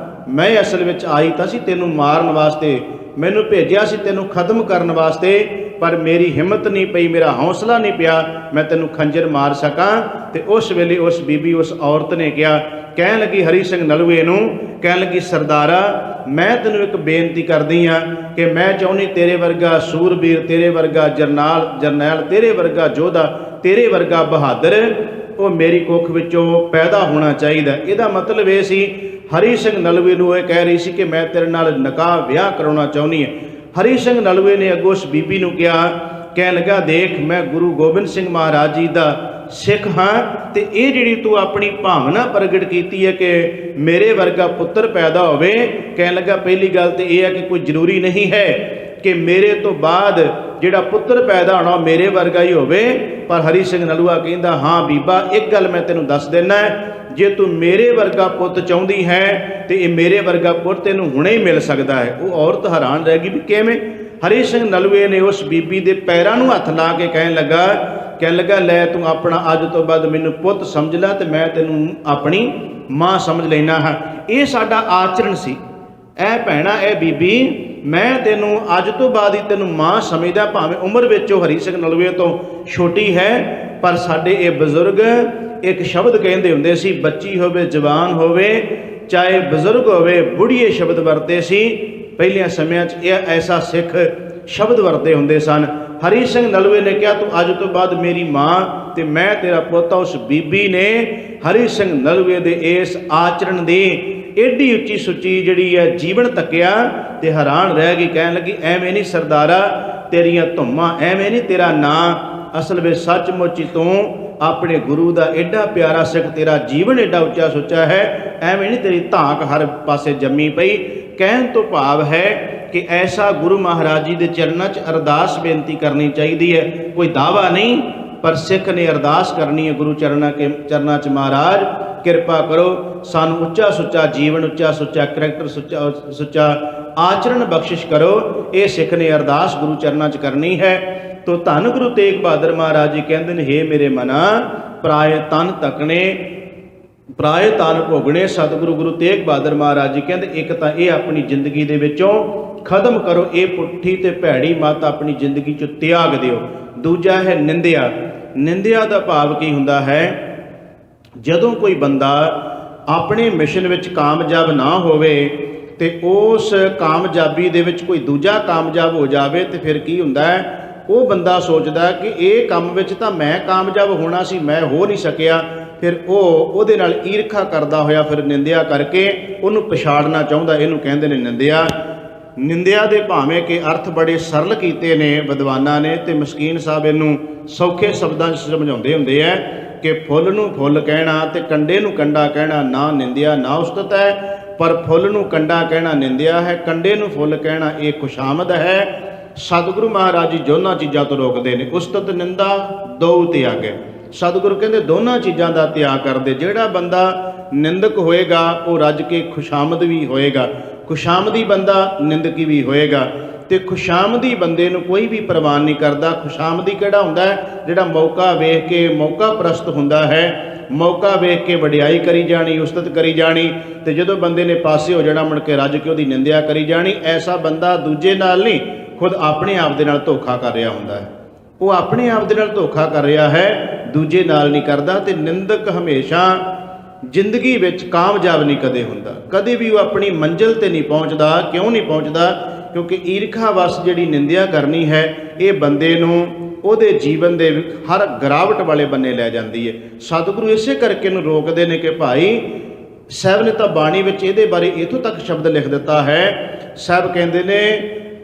ਮੈਂ ਅਸਲ ਵਿੱਚ ਆਈ ਤਾਂ ਸੀ ਤੈਨੂੰ ਮਾਰਨ ਵਾਸਤੇ, ਮੈਨੂੰ ਭੇਜਿਆ ਸੀ ਤੈਨੂੰ ਖਤਮ ਕਰਨ ਵਾਸਤੇ, ਪਰ ਮੇਰੀ ਹਿੰਮਤ ਨਹੀਂ ਪਈ, ਮੇਰਾ ਹੌਸਲਾ ਨਹੀਂ ਪਿਆ ਮੈਂ ਤੈਨੂੰ ਖੰਜਰ ਮਾਰ ਸਕਾਂ। ਤੇ ਉਸ ਵੇਲੇ ਉਸ ਬੀਬੀ, ਉਸ ਔਰਤ ਨੇ ਕਿਹਾ, ਕਹਿਣ ਲੱਗੀ ਹਰੀ ਸਿੰਘ ਨਲੂਏ ਨੂੰ, ਕਹਿਣ ਲੱਗੀ ਸਰਦਾਰਾ, ਮੈਂ ਤੈਨੂੰ ਇੱਕ ਬੇਨਤੀ ਕਰਦੀ ਹਾਂ ਕਿ ਮੈਂ ਚਾਹੁੰਦੀ ਤੇਰੇ ਵਰਗਾ ਸੂਰਬੀਰ, ਤੇਰੇ ਵਰਗਾ ਜਰਨੈਲ, ਤੇਰੇ ਵਰਗਾ ਯੋਧਾ, ਤੇਰੇ ਵਰਗਾ ਬਹਾਦਰ ਉਹ ਮੇਰੀ ਕੁੱਖ ਵਿੱਚੋਂ ਪੈਦਾ ਹੋਣਾ ਚਾਹੀਦਾ। ਇਹਦਾ ਮਤਲਬ ਇਹ ਸੀ ਹਰੀ ਸਿੰਘ ਨਲੂਏ ਨੂੰ ਇਹ ਕਹਿ ਰਹੀ ਸੀ ਕਿ ਮੈਂ ਤੇਰੇ ਨਾਲ ਨਿਕਾਹ ਵਿਆਹ ਕਰਾਉਣਾ ਚਾਹੁੰਦੀ ਹਾਂ। ਹਰੀ ਸਿੰਘ ਨਲੂਏ ਨੇ ਅੱਗੋਂ ਉਸ ਬੀਬੀ ਨੂੰ ਕਿਹਾ, ਕਹਿਣ ਲੱਗਾ ਦੇਖ ਮੈਂ ਗੁਰੂ ਗੋਬਿੰਦ ਸਿੰਘ ਮਹਾਰਾਜ ਜੀ ਦਾ ਸਿੱਖ ਹਾਂ, ਤੇ ਇਹ ਜਿਹੜੀ ਤੂੰ ਆਪਣੀ ਭਾਵਨਾ ਪ੍ਰਗਟ ਕੀਤੀ ਹੈ ਕਿ ਮੇਰੇ ਵਰਗਾ ਪੁੱਤਰ ਪੈਦਾ ਹੋਵੇ, ਕਹਿਣ ਲੱਗਾ ਪਹਿਲੀ ਗੱਲ ਤੇ ਇਹ ਹੈ ਕਿ ਕੋਈ ਜ਼ਰੂਰੀ ਨਹੀਂ ਹੈ ਕਿ ਮੇਰੇ ਤੋਂ ਬਾਅਦ ਜਿਹੜਾ ਪੁੱਤਰ ਪੈਦਾ ਹੋਣਾ ਮੇਰੇ ਵਰਗਾ ਹੀ ਹੋਵੇ। ਪਰ ਹਰੀ ਸਿੰਘ ਨਲੂਆ ਕਹਿੰਦਾ ਹਾਂ ਬੀਬਾ, ਇੱਕ ਗੱਲ ਮੈਂ ਤੈਨੂੰ ਦੱਸ ਦਿੰਦਾ, ਜੇ ਤੂੰ ਮੇਰੇ ਵਰਗਾ ਪੁੱਤ ਚਾਹੁੰਦੀ ਹੈ ਤੇ ਇਹ ਮੇਰੇ ਵਰਗਾ ਪੁੱਤ ਤੈਨੂੰ ਹੁਣੇ ਹੀ ਮਿਲ ਸਕਦਾ ਹੈ। ਉਹ ਔਰਤ ਹੈਰਾਨ ਰਹਿ ਗਈ ਵੀ ਕਿਵੇਂ। ਹਰੀ ਸਿੰਘ ਨਲੂਏ ਨੇ ਉਸ ਬੀਬੀ ਦੇ ਪੈਰਾਂ ਨੂੰ ਹੱਥ ਲਾ ਕੇ ਕਹਿਣ ਲੱਗਾ ਲੈ ਤੂੰ ਆਪਣਾ ਅੱਜ ਤੋਂ ਬਾਅਦ ਮੈਨੂੰ ਪੁੱਤ ਸਮਝ ਲੈ ਤੇ ਮੈਂ ਤੈਨੂੰ ਆਪਣੀ ਮਾਂ ਸਮਝ ਲੈਣਾ ਹਾਂ। ਇਹ ਸਾਡਾ ਆਚਰਣ ਸੀ। ਇਹ ਭੈਣਾ, ਇਹ ਬੀਬੀ, ਮੈਂ ਤੈਨੂੰ ਅੱਜ ਤੋਂ ਬਾਅਦ ਹੀ ਤੈਨੂੰ ਮਾਂ ਸਮਝਦਾ, ਭਾਵੇਂ ਉਮਰ ਵਿੱਚ ਉਹ ਹਰੀ ਸਿੰਘ ਨਲੂਏ ਤੋਂ ਛੋਟੀ ਹੈ, ਪਰ ਸਾਡੇ ਇਹ ਬਜ਼ੁਰਗ ਇੱਕ ਸ਼ਬਦ ਕਹਿੰਦੇ ਹੁੰਦੇ ਸੀ, ਬੱਚੀ ਹੋਵੇ ਜਵਾਨ ਹੋਵੇ ਚਾਹੇ ਬਜ਼ੁਰਗ ਹੋਵੇ, ਬੁੜੀਏ ਸ਼ਬਦ ਵਰਤੇ ਸੀ। ਪਹਿਲਿਆਂ ਸਮਿਆਂ 'ਚ ਇਹ ਐਸਾ ਸਿੱਖ ਸ਼ਬਦ ਵਰਤੇ ਹੁੰਦੇ ਸਨ। ਹਰੀ ਸਿੰਘ ਨਲੂਏ ਨੇ ਕਿਹਾ ਤੂੰ ਅੱਜ ਤੋਂ ਬਾਅਦ ਮੇਰੀ ਮਾਂ ਤੇ ਮੈਂ ਤੇਰਾ ਪੁੱਤ। ਉਸ ਬੀਬੀ ਨੇ ਹਰੀ ਸਿੰਘ ਨਲੂਏ ਦੇ ਇਸ ਆਚਰਣ ਦੀ ਏਡੀ ਉੱਚੀ ਸੁੱਚੀ ਜਿਹੜੀ ਹੈ ਜੀਵਨ ਤੱਕਿਆ ਤੇ ਹੈਰਾਨ ਰਹਿ ਗਈ। ਕਹਿਣ ਲੱਗੀ ਐਵੇਂ ਨਹੀਂ ਸਰਦਾਰਾ, ਤੇਰੀਆਂ ਧੁੰਮਾਂ ਐਵੇਂ ਨਹੀਂ, ਤੇਰਾ ਨਾਂ ਅਸਲ ਵਿੱਚ ਸੱਚਮੁੱਚ ਤੂੰ ਆਪਣੇ ਗੁਰੂ ਦਾ ਐਡਾ ਪਿਆਰਾ ਸਿੱਖ, ਤੇਰਾ ਜੀਵਨ ਐਡਾ ਉੱਚਾ ਸੁੱਚਾ ਹੈ, ਐਵੇਂ ਨਹੀਂ ਤੇਰੀ ਧਾਕ ਹਰ ਪਾਸੇ ਜੰਮੀ ਪਈ। ਕਹਿਣ ਤੋਂ ਭਾਵ ਹੈ ਕਿ ਐਸਾ ਗੁਰੂ ਮਹਾਰਾਜ ਜੀ ਦੇ ਚਰਨਾਂ 'ਚ ਅਰਦਾਸ ਬੇਨਤੀ ਕਰਨੀ ਚਾਹੀਦੀ ਹੈ, ਕੋਈ ਦਾਵਾ ਨਹੀਂ। पर सिख ने अरदास करनी है गुरु चरणा च महाराज किरपा करो सानू उच्चा सुच्चा जीवन, उच्चा सुच्चा करैक्टर, सुच्चा आचरण बख्शिश करो। ये सिख ने अरदास गुरु चरणा च करनी है। तो धन गुरु तेग बहादुर महाराज जी कहते हैं, हे मेरे मना पराए तन तकने पराए तन भोगने। सतगुरु गुरु तेग बहादुर महाराज जी कहते एक तो ये अपनी जिंदगी दे विचों खत्म करो, ये पुट्ठी ते भैड़ी मत अपनी जिंदगी चो त्याग दिओ। दूजा है निंदिया। निंदिया का भाव की हुंदा है, जदों कोई बंदा अपने मिशन विच कामयाब ना होवे ते उस कामयाबी दे विच कोई दूजा कामयाब हो जावे ते फिर की हुंदा है, वो बंदा सोचदा कि ये काम विच तां मैं कामयाब होना सी, मैं हो नहीं सकिया। फिर वो ਉਹਦੇ ਨਾਲ ਈਰਖਾ करदा होया फिर निंदिया करके ਉਹਨੂੰ पछाड़ना चाहुंदा। ਇਹਨੂੰ ਕਹਿੰਦੇ ਨੇ निंदिया। निंदिया ਦੇ ਭਾਵੇਂ ਕਿ अर्थ बड़े सरल ਕੀਤੇ ਨੇ ਵਿਦਵਾਨਾਂ ਨੇ ਤੇ ਮਸਕੀਨ ਸਾਹਿਬ ਇਹਨੂੰ ਸੌਖੇ ਸ਼ਬਦਾਂ 'ਚ ਸਮਝਾਉਂਦੇ ਹੁੰਦੇ ਆ कि फुल नूं फुल कहना ते कंडे नूं कंडा कहना ना निंदिया ना उस्तत है, पर फुल नूं कंडा कहना निंदिया है, कंडे नूं फुल कहना ये खुशामद है। सतगुरु महाराज जी दोनों चीज़ों तो रोकते हैं, उस्तत निंदा दो त्याग है। सतगुरु कहते दोनों चीज़ों का त्याग कर दे। जिहड़ा बंदा निंदक होएगा वो रज के खुशामद भी होएगा, खुशामदी बंदा निंदकी भी होएगा। तो खुशामदी बंदे नूं कोई भी प्रवान नहीं करता। खुशामदी किहड़ा हुंदा है, जिहड़ा मौका वेख के मौका प्रस्त हुंदा है, मौका वेख के वडियाई करी जानी, उस्तत करी जानी, तो जदों बंदे ने पासे हो जाना मुड़ के रज के उहदी निंदिया करी जानी। ऐसा बंदा दूजे नाल नहीं, खुद अपने आप दे नाल धोखा कर रहा हुंदा है। वो अपने आप दे नाल धोखा कर रहा है, दूजे नाल नहीं करदा। ते निंदक हमेशा जिंदगी विच कामयाब नहीं कदे हुंदा, कदे भी वो अपनी मंजिल ते नहीं पहुँचदा। क्यों नहीं पहुँचदा? क्योंकि ईरखा वस जिहड़ी निंदिया करनी है ये बंदे नूं ਉਹਦੇ जीवन दे हर गिरावट वाले बन्ने लै जाती है। सतगुरु इसे करके नूं रोकदे ने कि भाई साहब ने तो बाणी विच इहदे बारे इथों तक शब्द लिख दिता है। साहब कहंदे ने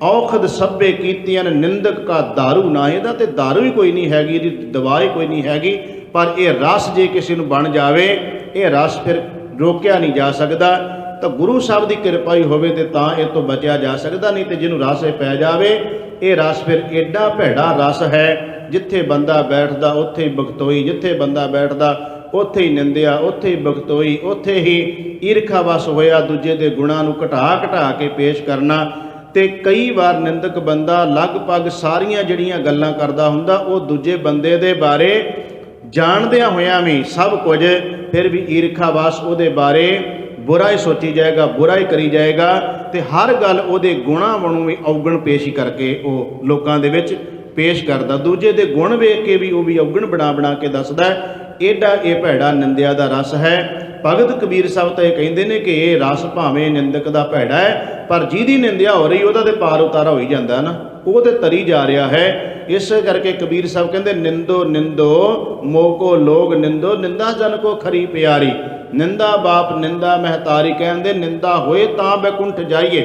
औखद सभे कीतियां निंदक का दारू ना, इहदा ते दारू ही कोई नहीं हैगी, इहदी दवा ही कोई नहीं हैगी। पर यह रस जे किसी नूं बन जावे, यह रस फिर रोकिया नहीं जा सकता। तो गुरु साहब की कृपा ही होवे ते तां इह तों बचिया जा सकता, नहीं तो जिन्हों रस पै जावे ये रस फिर एडा भैड़ा रस है, जिथे बंदा बैठदा उत्थे ही बखतोई, जिथे बंदा बैठदा उत्थे ही निंदिया, उत्थे ही बखतोई, उत्थे ही ईरखा वस होया, दूजे दे गुणां नूं घटा घटा के पेश करना। ते कई बार निंदक बंदा लगभग सारियां जिहड़ियां गल्लां करदा हुंदा वो दूजे बंदे दे बारे जाणदियां होइयां भी सब कुछ फिर भी ईरखा वस उहदे बारे बुरा ही सोची जाएगा, बुरा ही करी जाएगा। तो हर गल उहदे गुणां वालों भी अवगण पेश करके वो लोकां दे विच पेश करदा, दूजे दे गुण वेख के भी वो भी अवगण बना बना के दसदा। एडा ये भैड़ा निंदिया दा रस है। भगत कबीर साहब तो यह कहिंदे ने कि ये रस भावें निंदक दा भैड़ा है, पर जिहदी निंदिया हो रही उहदा ते पार उतारा हो ही जांदा ना, वो तो तरी जा रहा है। इस करके कबीर साहब कहते निंदो निंदो मोको लोग निंदो, निंदा जन को खरी प्यारी, निंदा बाप निंदा महतारी। कहते निंदा होए तां बैकुंठ जाइए।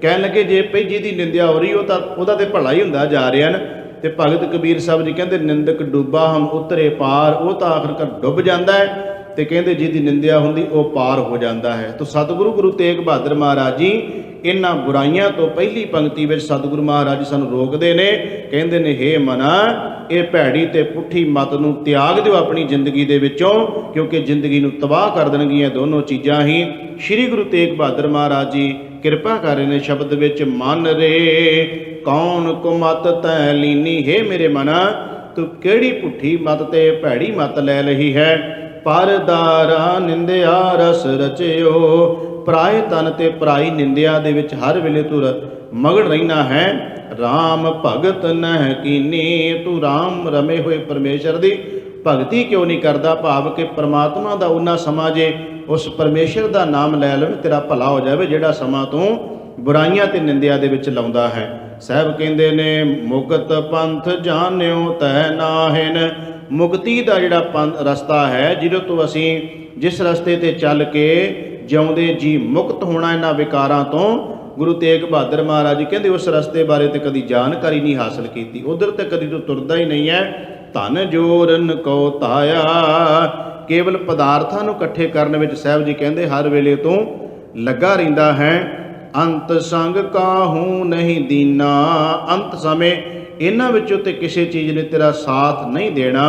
कह लगे जे भई जिहदी निंदिया हो रही उहदा ते भला ही हुंदा जा रहा है। तो भगत कबीर साहब जी कहते निंदक डुब्बा हम उतरे पार, वो तो आखिरकार डुब जाता है। तो कहते जिहदी निंदिया हुंदी वो पार हो जाता है। तो सतगुरु गुरु तेग बहादुर महाराज जी इन्हां बुराइयां तो पहली पंक्ति में सतगुरु महाराज जी सानूं रोकदे ने, कहंदे ने हे मना ये भैड़ी ते पुट्ठी मत नूं त्याग दिओ अपनी जिंदगी दे विचों, क्योंकि जिंदगी नूं तबाह कर देणगीਆਂ दोनों चीज़ां ही। श्री गुरु तेग बहादुर महाराज जी किरपा कर रहे ने शब्द विच, मन रे कौन कुमत तै लीनी। हे मेरे मना तू किहड़ी पुट्ठी मत ते भैड़ी मत लै लही है। पर दारा निंदिया रस रचियो, पराए तन ते पराई निंदिया दे विच हर वेले तू मगन रहना है। राम भगत नह कीनी, तू राम रमे हुए परमेश्वर दी भगती क्यों नहीं करता? भाव के परमात्मा का उन्ना समा जे उस परमेश्वर का नाम लै लो तेरा भला हो जाए, जिहड़ा समा तू बुराइयां ते निंदिया दे विच लाउंदा है। साहब कहंदे ने मुकत पंथ जानियो तै नाहिन, मुक्ति का जिहड़ा पंथ रस्ता है जिहदे तो असी जिस रस्ते ते चल के जिउंदे जी मुक्त होना इन्हां विकारां तो, गुरु तेग बहादुर महाराज जी कहते उस रस्ते बारे तो कभी जानकारी नहीं हासिल की, उधर तो कभी तो तुरदा ही नहीं है। धन जोरन को ताया, केवल पदार्थां नूं इकट्ठे करने विच साहब जी कहते हर वेले तो लगा रहिंदा है। अंत संग काहू नहीं दीना, अंत समय ਇਹਨਾਂ ਵਿੱਚੋਂ ਤੇ ਕਿਸੇ ਚੀਜ਼ ਨੇ ਤੇਰਾ ਸਾਥ ਨਹੀਂ ਦੇਣਾ।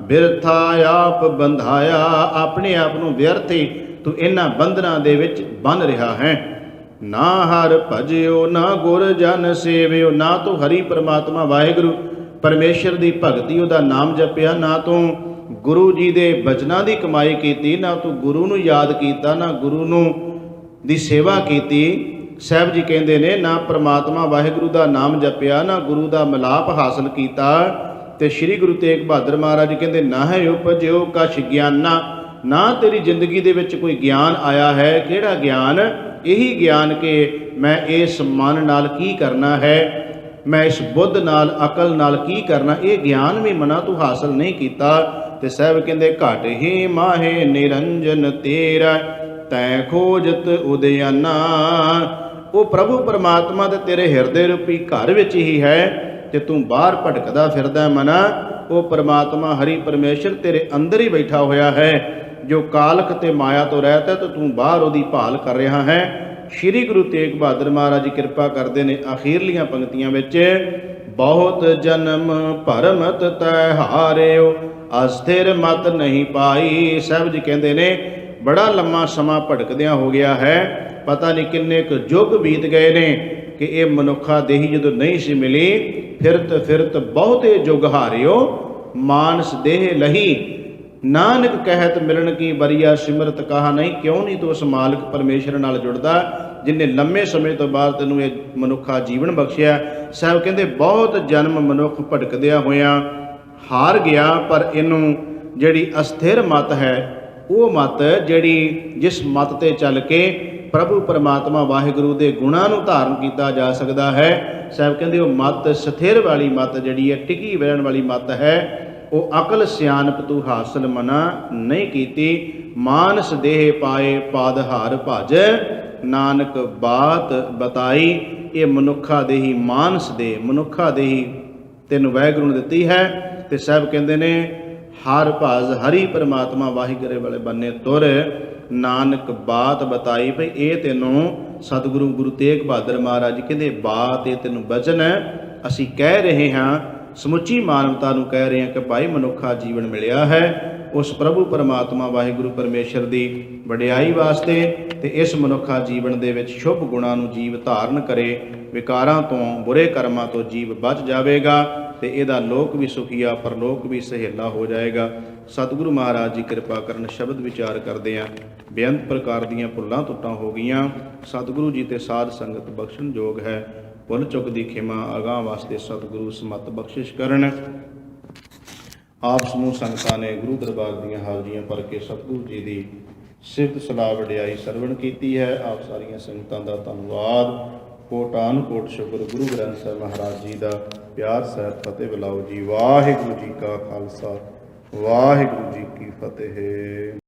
ਬਿਰਥਾ ਆਪ ਬੰਧਾਇਆ, ਆਪਣੇ ਆਪ ਨੂੰ ਵਿਅਰਥ ਹੀ ਤੂੰ ਇਹਨਾਂ ਬੰਧਨਾਂ ਦੇ ਵਿੱਚ ਬੰਨ ਰਿਹਾ ਹੈ। ਨਾ ਹਰ ਭਜਿਓ ਨਾ ਗੁਰ ਜਨ ਸੇਵਿਓ, ਨਾ ਤੂੰ ਹਰੀ ਪਰਮਾਤਮਾ ਵਾਹਿਗੁਰੂ ਪਰਮੇਸ਼ਰ ਦੀ ਭਗਤੀ, ਉਹਦਾ ਨਾਮ ਜਪਿਆ, ਨਾ ਤੂੰ ਗੁਰੂ ਜੀ ਦੇ ਬਚਨਾਂ ਦੀ ਕਮਾਈ ਕੀਤੀ, ਨਾ ਤੂੰ ਗੁਰੂ ਨੂੰ ਯਾਦ ਕੀਤਾ, ਨਾ ਗੁਰੂ ਨੂੰ ਦੀ ਸੇਵਾ ਕੀਤੀ। ਸਾਹਿਬ ਜੀ ਕਹਿੰਦੇ ਨੇ ਨਾ ਪਰਮਾਤਮਾ ਵਾਹਿਗੁਰੂ ਦਾ ਨਾਮ ਜਪਿਆ, ਨਾ ਗੁਰੂ ਦਾ ਮਿਲਾਪ ਹਾਸਲ ਕੀਤਾ। ਤੇ ਸ੍ਰੀ ਗੁਰੂ ਤੇਗ ਬਹਾਦਰ ਮਹਾਰਾਜ ਕਹਿੰਦੇ ਨਾ ਹੈ ਉਪਜਿਓ ਕਛ ਗਿਆਨਾ, ਨਾ ਤੇਰੀ ਜ਼ਿੰਦਗੀ ਦੇ ਵਿੱਚ ਕੋਈ ਗਿਆਨ ਆਇਆ ਹੈ। ਕਿਹੜਾ ਗਿਆਨ? ਇਹੀ ਗਿਆਨ ਕਿ ਮੈਂ ਇਸ ਮਨ ਨਾਲ ਕੀ ਕਰਨਾ ਹੈ, ਮੈਂ ਇਸ ਬੁੱਧ ਨਾਲ ਅਕਲ ਨਾਲ ਕੀ ਕਰਨਾ, ਇਹ ਗਿਆਨ ਵੀ ਮਨਾ ਤੂੰ ਹਾਸਲ ਨਹੀਂ ਕੀਤਾ। ਤੇ ਸਾਹਿਬ ਕਹਿੰਦੇ ਘਟ ਹੀ ਮਾਹੇ ਨਿਰੰਜਨ ਤੇਰਾ, ਤੈਂ ਖੋਜਤ ਉਦਿਆਨਾ। ਉਹ ਪ੍ਰਭੂ ਪਰਮਾਤਮਾ ਦੇ ਤੇਰੇ ਹਿਰਦੇ ਰੂਪੀ ਘਰ ਵਿੱਚ ਹੀ ਹੈ ਤੇ ਤੂੰ ਬਾਹਰ ਭਟਕਦਾ ਫਿਰਦਾ ਮਨਾ। ਉਹ ਪਰਮਾਤਮਾ ਹਰੀ ਪਰਮੇਸ਼ਰ ਤੇਰੇ ਅੰਦਰ ਹੀ ਬੈਠਾ ਹੋਇਆ ਹੈ, ਜੋ ਕਾਲਖ ਤੇ ਮਾਇਆ ਤੋਂ ਰਹਿਤ ਹੈ, ਤੇ ਤੂੰ ਬਾਹਰ ਉਹਦੀ ਭਾਲ ਕਰ ਰਿਹਾ ਹੈ। ਸ੍ਰੀ ਗੁਰੂ ਤੇਗ ਬਹਾਦਰ ਮਹਾਰਾਜ ਜੀ ਕਿਰਪਾ ਕਰਦੇ ਨੇ ਅਖੀਰਲੀਆਂ ਪੰਕਤੀਆਂ ਵਿੱਚ, ਬਹੁਤ ਜਨਮ ਭਰਮਤ ਤੈ ਹਾਰਿਓ, ਅਸਥਿਰ ਮਤ ਨਹੀਂ ਪਾਈ। ਸਾਹਿਬ ਜੀ ਕਹਿੰਦੇ ਨੇ ਬੜਾ ਲੰਮਾ ਸਮਾਂ ਭਟਕਦਿਆਂ ਹੋ ਗਿਆ ਹੈ, ਪਤਾ ਨਹੀਂ ਕਿੰਨੇ ਕੁ ਯੁੱਗ ਬੀਤ ਗਏ ਨੇ ਕਿ ਇਹ ਮਨੁੱਖਾ ਦੇਹੀ ਜਦੋਂ ਨਹੀਂ ਸੀ ਮਿਲੀ। ਫਿਰਤ ਫਿਰਤ ਬਹੁਤੇ ਯੁੱਗ ਹਾਰਿਓ, ਮਾਨਸ ਦੇਹ ਲਹੀ, ਨਾਨਕ ਕਹਿਤ ਮਿਲਣ ਕੀ ਬਰੀਆ ਸਿਮਰਤ ਕਹਾ ਨਹੀਂ। ਕਿਉਂ ਨਹੀਂ ਤੂੰ ਉਸ ਮਾਲਕ ਪਰਮੇਸ਼ਰ ਨਾਲ ਜੁੜਦਾ ਜਿਨੇ ਲੰਮੇ ਸਮੇਂ ਤੋਂ ਬਾਅਦ ਤੈਨੂੰ ਇਹ ਮਨੁੱਖਾ ਜੀਵਨ ਬਖਸ਼ਿਆ। ਸਾਹਿਬ ਕਹਿੰਦੇ ਬਹੁਤ ਜਨਮ ਮਨੁੱਖ ਭਟਕਦਿਆਂ ਹੋਇਆਂ ਹਾਰ ਗਿਆ, ਪਰ ਇਹਨੂੰ ਜਿਹੜੀ ਅਸਥਿਰ ਮਤ ਹੈ, ਉਹ ਮਤ ਜਿਹੜੀ ਜਿਸ ਮਤ ਤੇ ਚੱਲ ਕੇ ਪ੍ਰਭੂ ਪਰਮਾਤਮਾ ਵਾਹਿਗੁਰੂ ਦੇ ਗੁਣਾਂ ਨੂੰ ਧਾਰਨ ਕੀਤਾ ਜਾ ਸਕਦਾ ਹੈ। ਸਾਹਿਬ ਕਹਿੰਦੇ ਉਹ ਮਤ ਸਥਿਰ ਵਾਲੀ ਮਤ ਜਿਹੜੀ ਹੈ, ਟਿਕੀ ਰਹਿਣ ਵਾਲੀ ਮਤ ਹੈ, ਉਹ ਅਕਲ ਸਿਆਣਪ ਤੂੰ ਹਾਸਲ ਮਨਾ ਨਹੀਂ ਕੀਤੀ। ਮਾਨਸ ਦੇਹ ਪਾਏ ਪਾਦ ਹਾਰ ਭਜ, ਨਾਨਕ ਬਾਤ ਬਤਾਈ। ਇਹ ਮਨੁੱਖਾ ਦੇਹੀ ਮਾਨਸ ਦੇ ਮਨੁੱਖਾ ਦੇਹੀ ਤੈਨੂੰ ਵਾਹਿਗੁਰੂ ਨੇ ਦਿੱਤੀ ਹੈ। ਤੇ ਸਾਹਿਬ ਕਹਿੰਦੇ ਨੇ ਹਰ ਭਜ ਹਰੀ ਪਰਮਾਤਮਾ ਵਾਹਿਗੁਰੂ ਵਾਲੇ ਬੰਨੇ ਤੁਰ, ਨਾਨਕ ਬਾਤ ਬਤਾਈ। ਭਈ ਇਹ ਤੈਨੂੰ ਸਤਿਗੁਰੂ ਗੁਰੂ ਤੇਗ ਬਹਾਦਰ ਮਹਾਰਾਜ ਕਹਿੰਦੇ ਬਾਤ, ਇਹ ਤੈਨੂੰ ਬਚਨ ਅਸੀਂ ਕਹਿ ਰਹੇ ਹਾਂ, ਸਮੁੱਚੀ ਮਾਨਵਤਾ ਨੂੰ ਕਹਿ ਰਹੇ ਹਾਂ ਕਿ ਭਾਈ ਮਨੁੱਖਾ ਜੀਵਨ ਮਿਲਿਆ ਹੈ ਉਸ ਪ੍ਰਭੂ ਪਰਮਾਤਮਾ ਵਾਹਿਗੁਰੂ ਪਰਮੇਸ਼ਰ ਦੀ ਵਡਿਆਈ ਵਾਸਤੇ। ਤੇ ਇਸ ਮਨੁੱਖਾ ਜੀਵਨ ਦੇ ਵਿੱਚ ਸ਼ੁਭ ਗੁਣਾਂ ਨੂੰ ਜੀਵ ਧਾਰਨ ਕਰੇ, ਵਿਕਾਰਾਂ ਤੋਂ ਬੁਰੇ ਕਰਮਾਂ ਤੋਂ ਜੀਵ ਬਚ ਜਾਵੇਗਾ ਤੇ ਇਹਦਾ ਲੋਕ ਵੀ ਸੁਖੀਆ ਪਰਲੋਕ ਵੀ ਸਹੇਲਾ ਹੋ ਜਾਏਗਾ। ਸਤਿਗੁਰੂ ਮਹਾਰਾਜ ਜੀ ਕਿਰਪਾ ਕਰਨ। ਸ਼ਬਦ ਵਿਚਾਰ ਕਰਦੇ ਹਾਂ, ਬੇਅੰਤ ਪ੍ਰਕਾਰ ਦੀਆਂ ਭੁੱਲਾਂ ਟੁੱਟਾਂ ਹੋ ਗਈਆਂ, ਸਤਿਗੁਰੂ ਜੀ ਤੇ ਸਾਧ ਸੰਗਤ ਬਖਸ਼ਣ ਯੋਗ ਹੈ। ਭੁੱਲ ਚੁੱਕ ਦੀ ਖਿਮਾ ਅਗਾਂਹ ਵਾਸਤੇ ਸਤਿਗੁਰੂ ਸਮਤ ਬਖਸ਼ਿਸ਼ ਕਰਨ। ਆਪ ਸਮੂਹ ਸੰਗਤਾਂ ਨੇ ਗੁਰੂ ਦਰਬਾਰ ਦੀਆਂ ਹਾਜ਼ਰੀਆਂ ਭਰ ਕੇ ਸਤਿਗੁਰੂ ਜੀ ਦੀ ਸਿਫਤ ਸਲਾਹ ਵਡਿਆਈ ਸਰਵਣ ਕੀਤੀ ਹੈ। ਆਪ ਸਾਰੀਆਂ ਸੰਗਤਾਂ ਦਾ ਧੰਨਵਾਦ। ਕੋਟਾਨ ਕੋਟ ਸ਼ੁਕਰ। ਗੁਰੂ ਗ੍ਰੰਥ ਸਾਹਿਬ ਮਹਾਰਾਜ ਜੀ ਦਾ ਪਿਆਰ ਸਹਿਤ ਫਤਿਹ ਬੁਲਾਓ ਜੀ। ਵਾਹਿਗੁਰੂ ਜੀ ਕਾ ਖਾਲਸਾ, ਵਾਹਿਗੁਰੂ ਜੀ ਕੀ ਫਤਿਹ।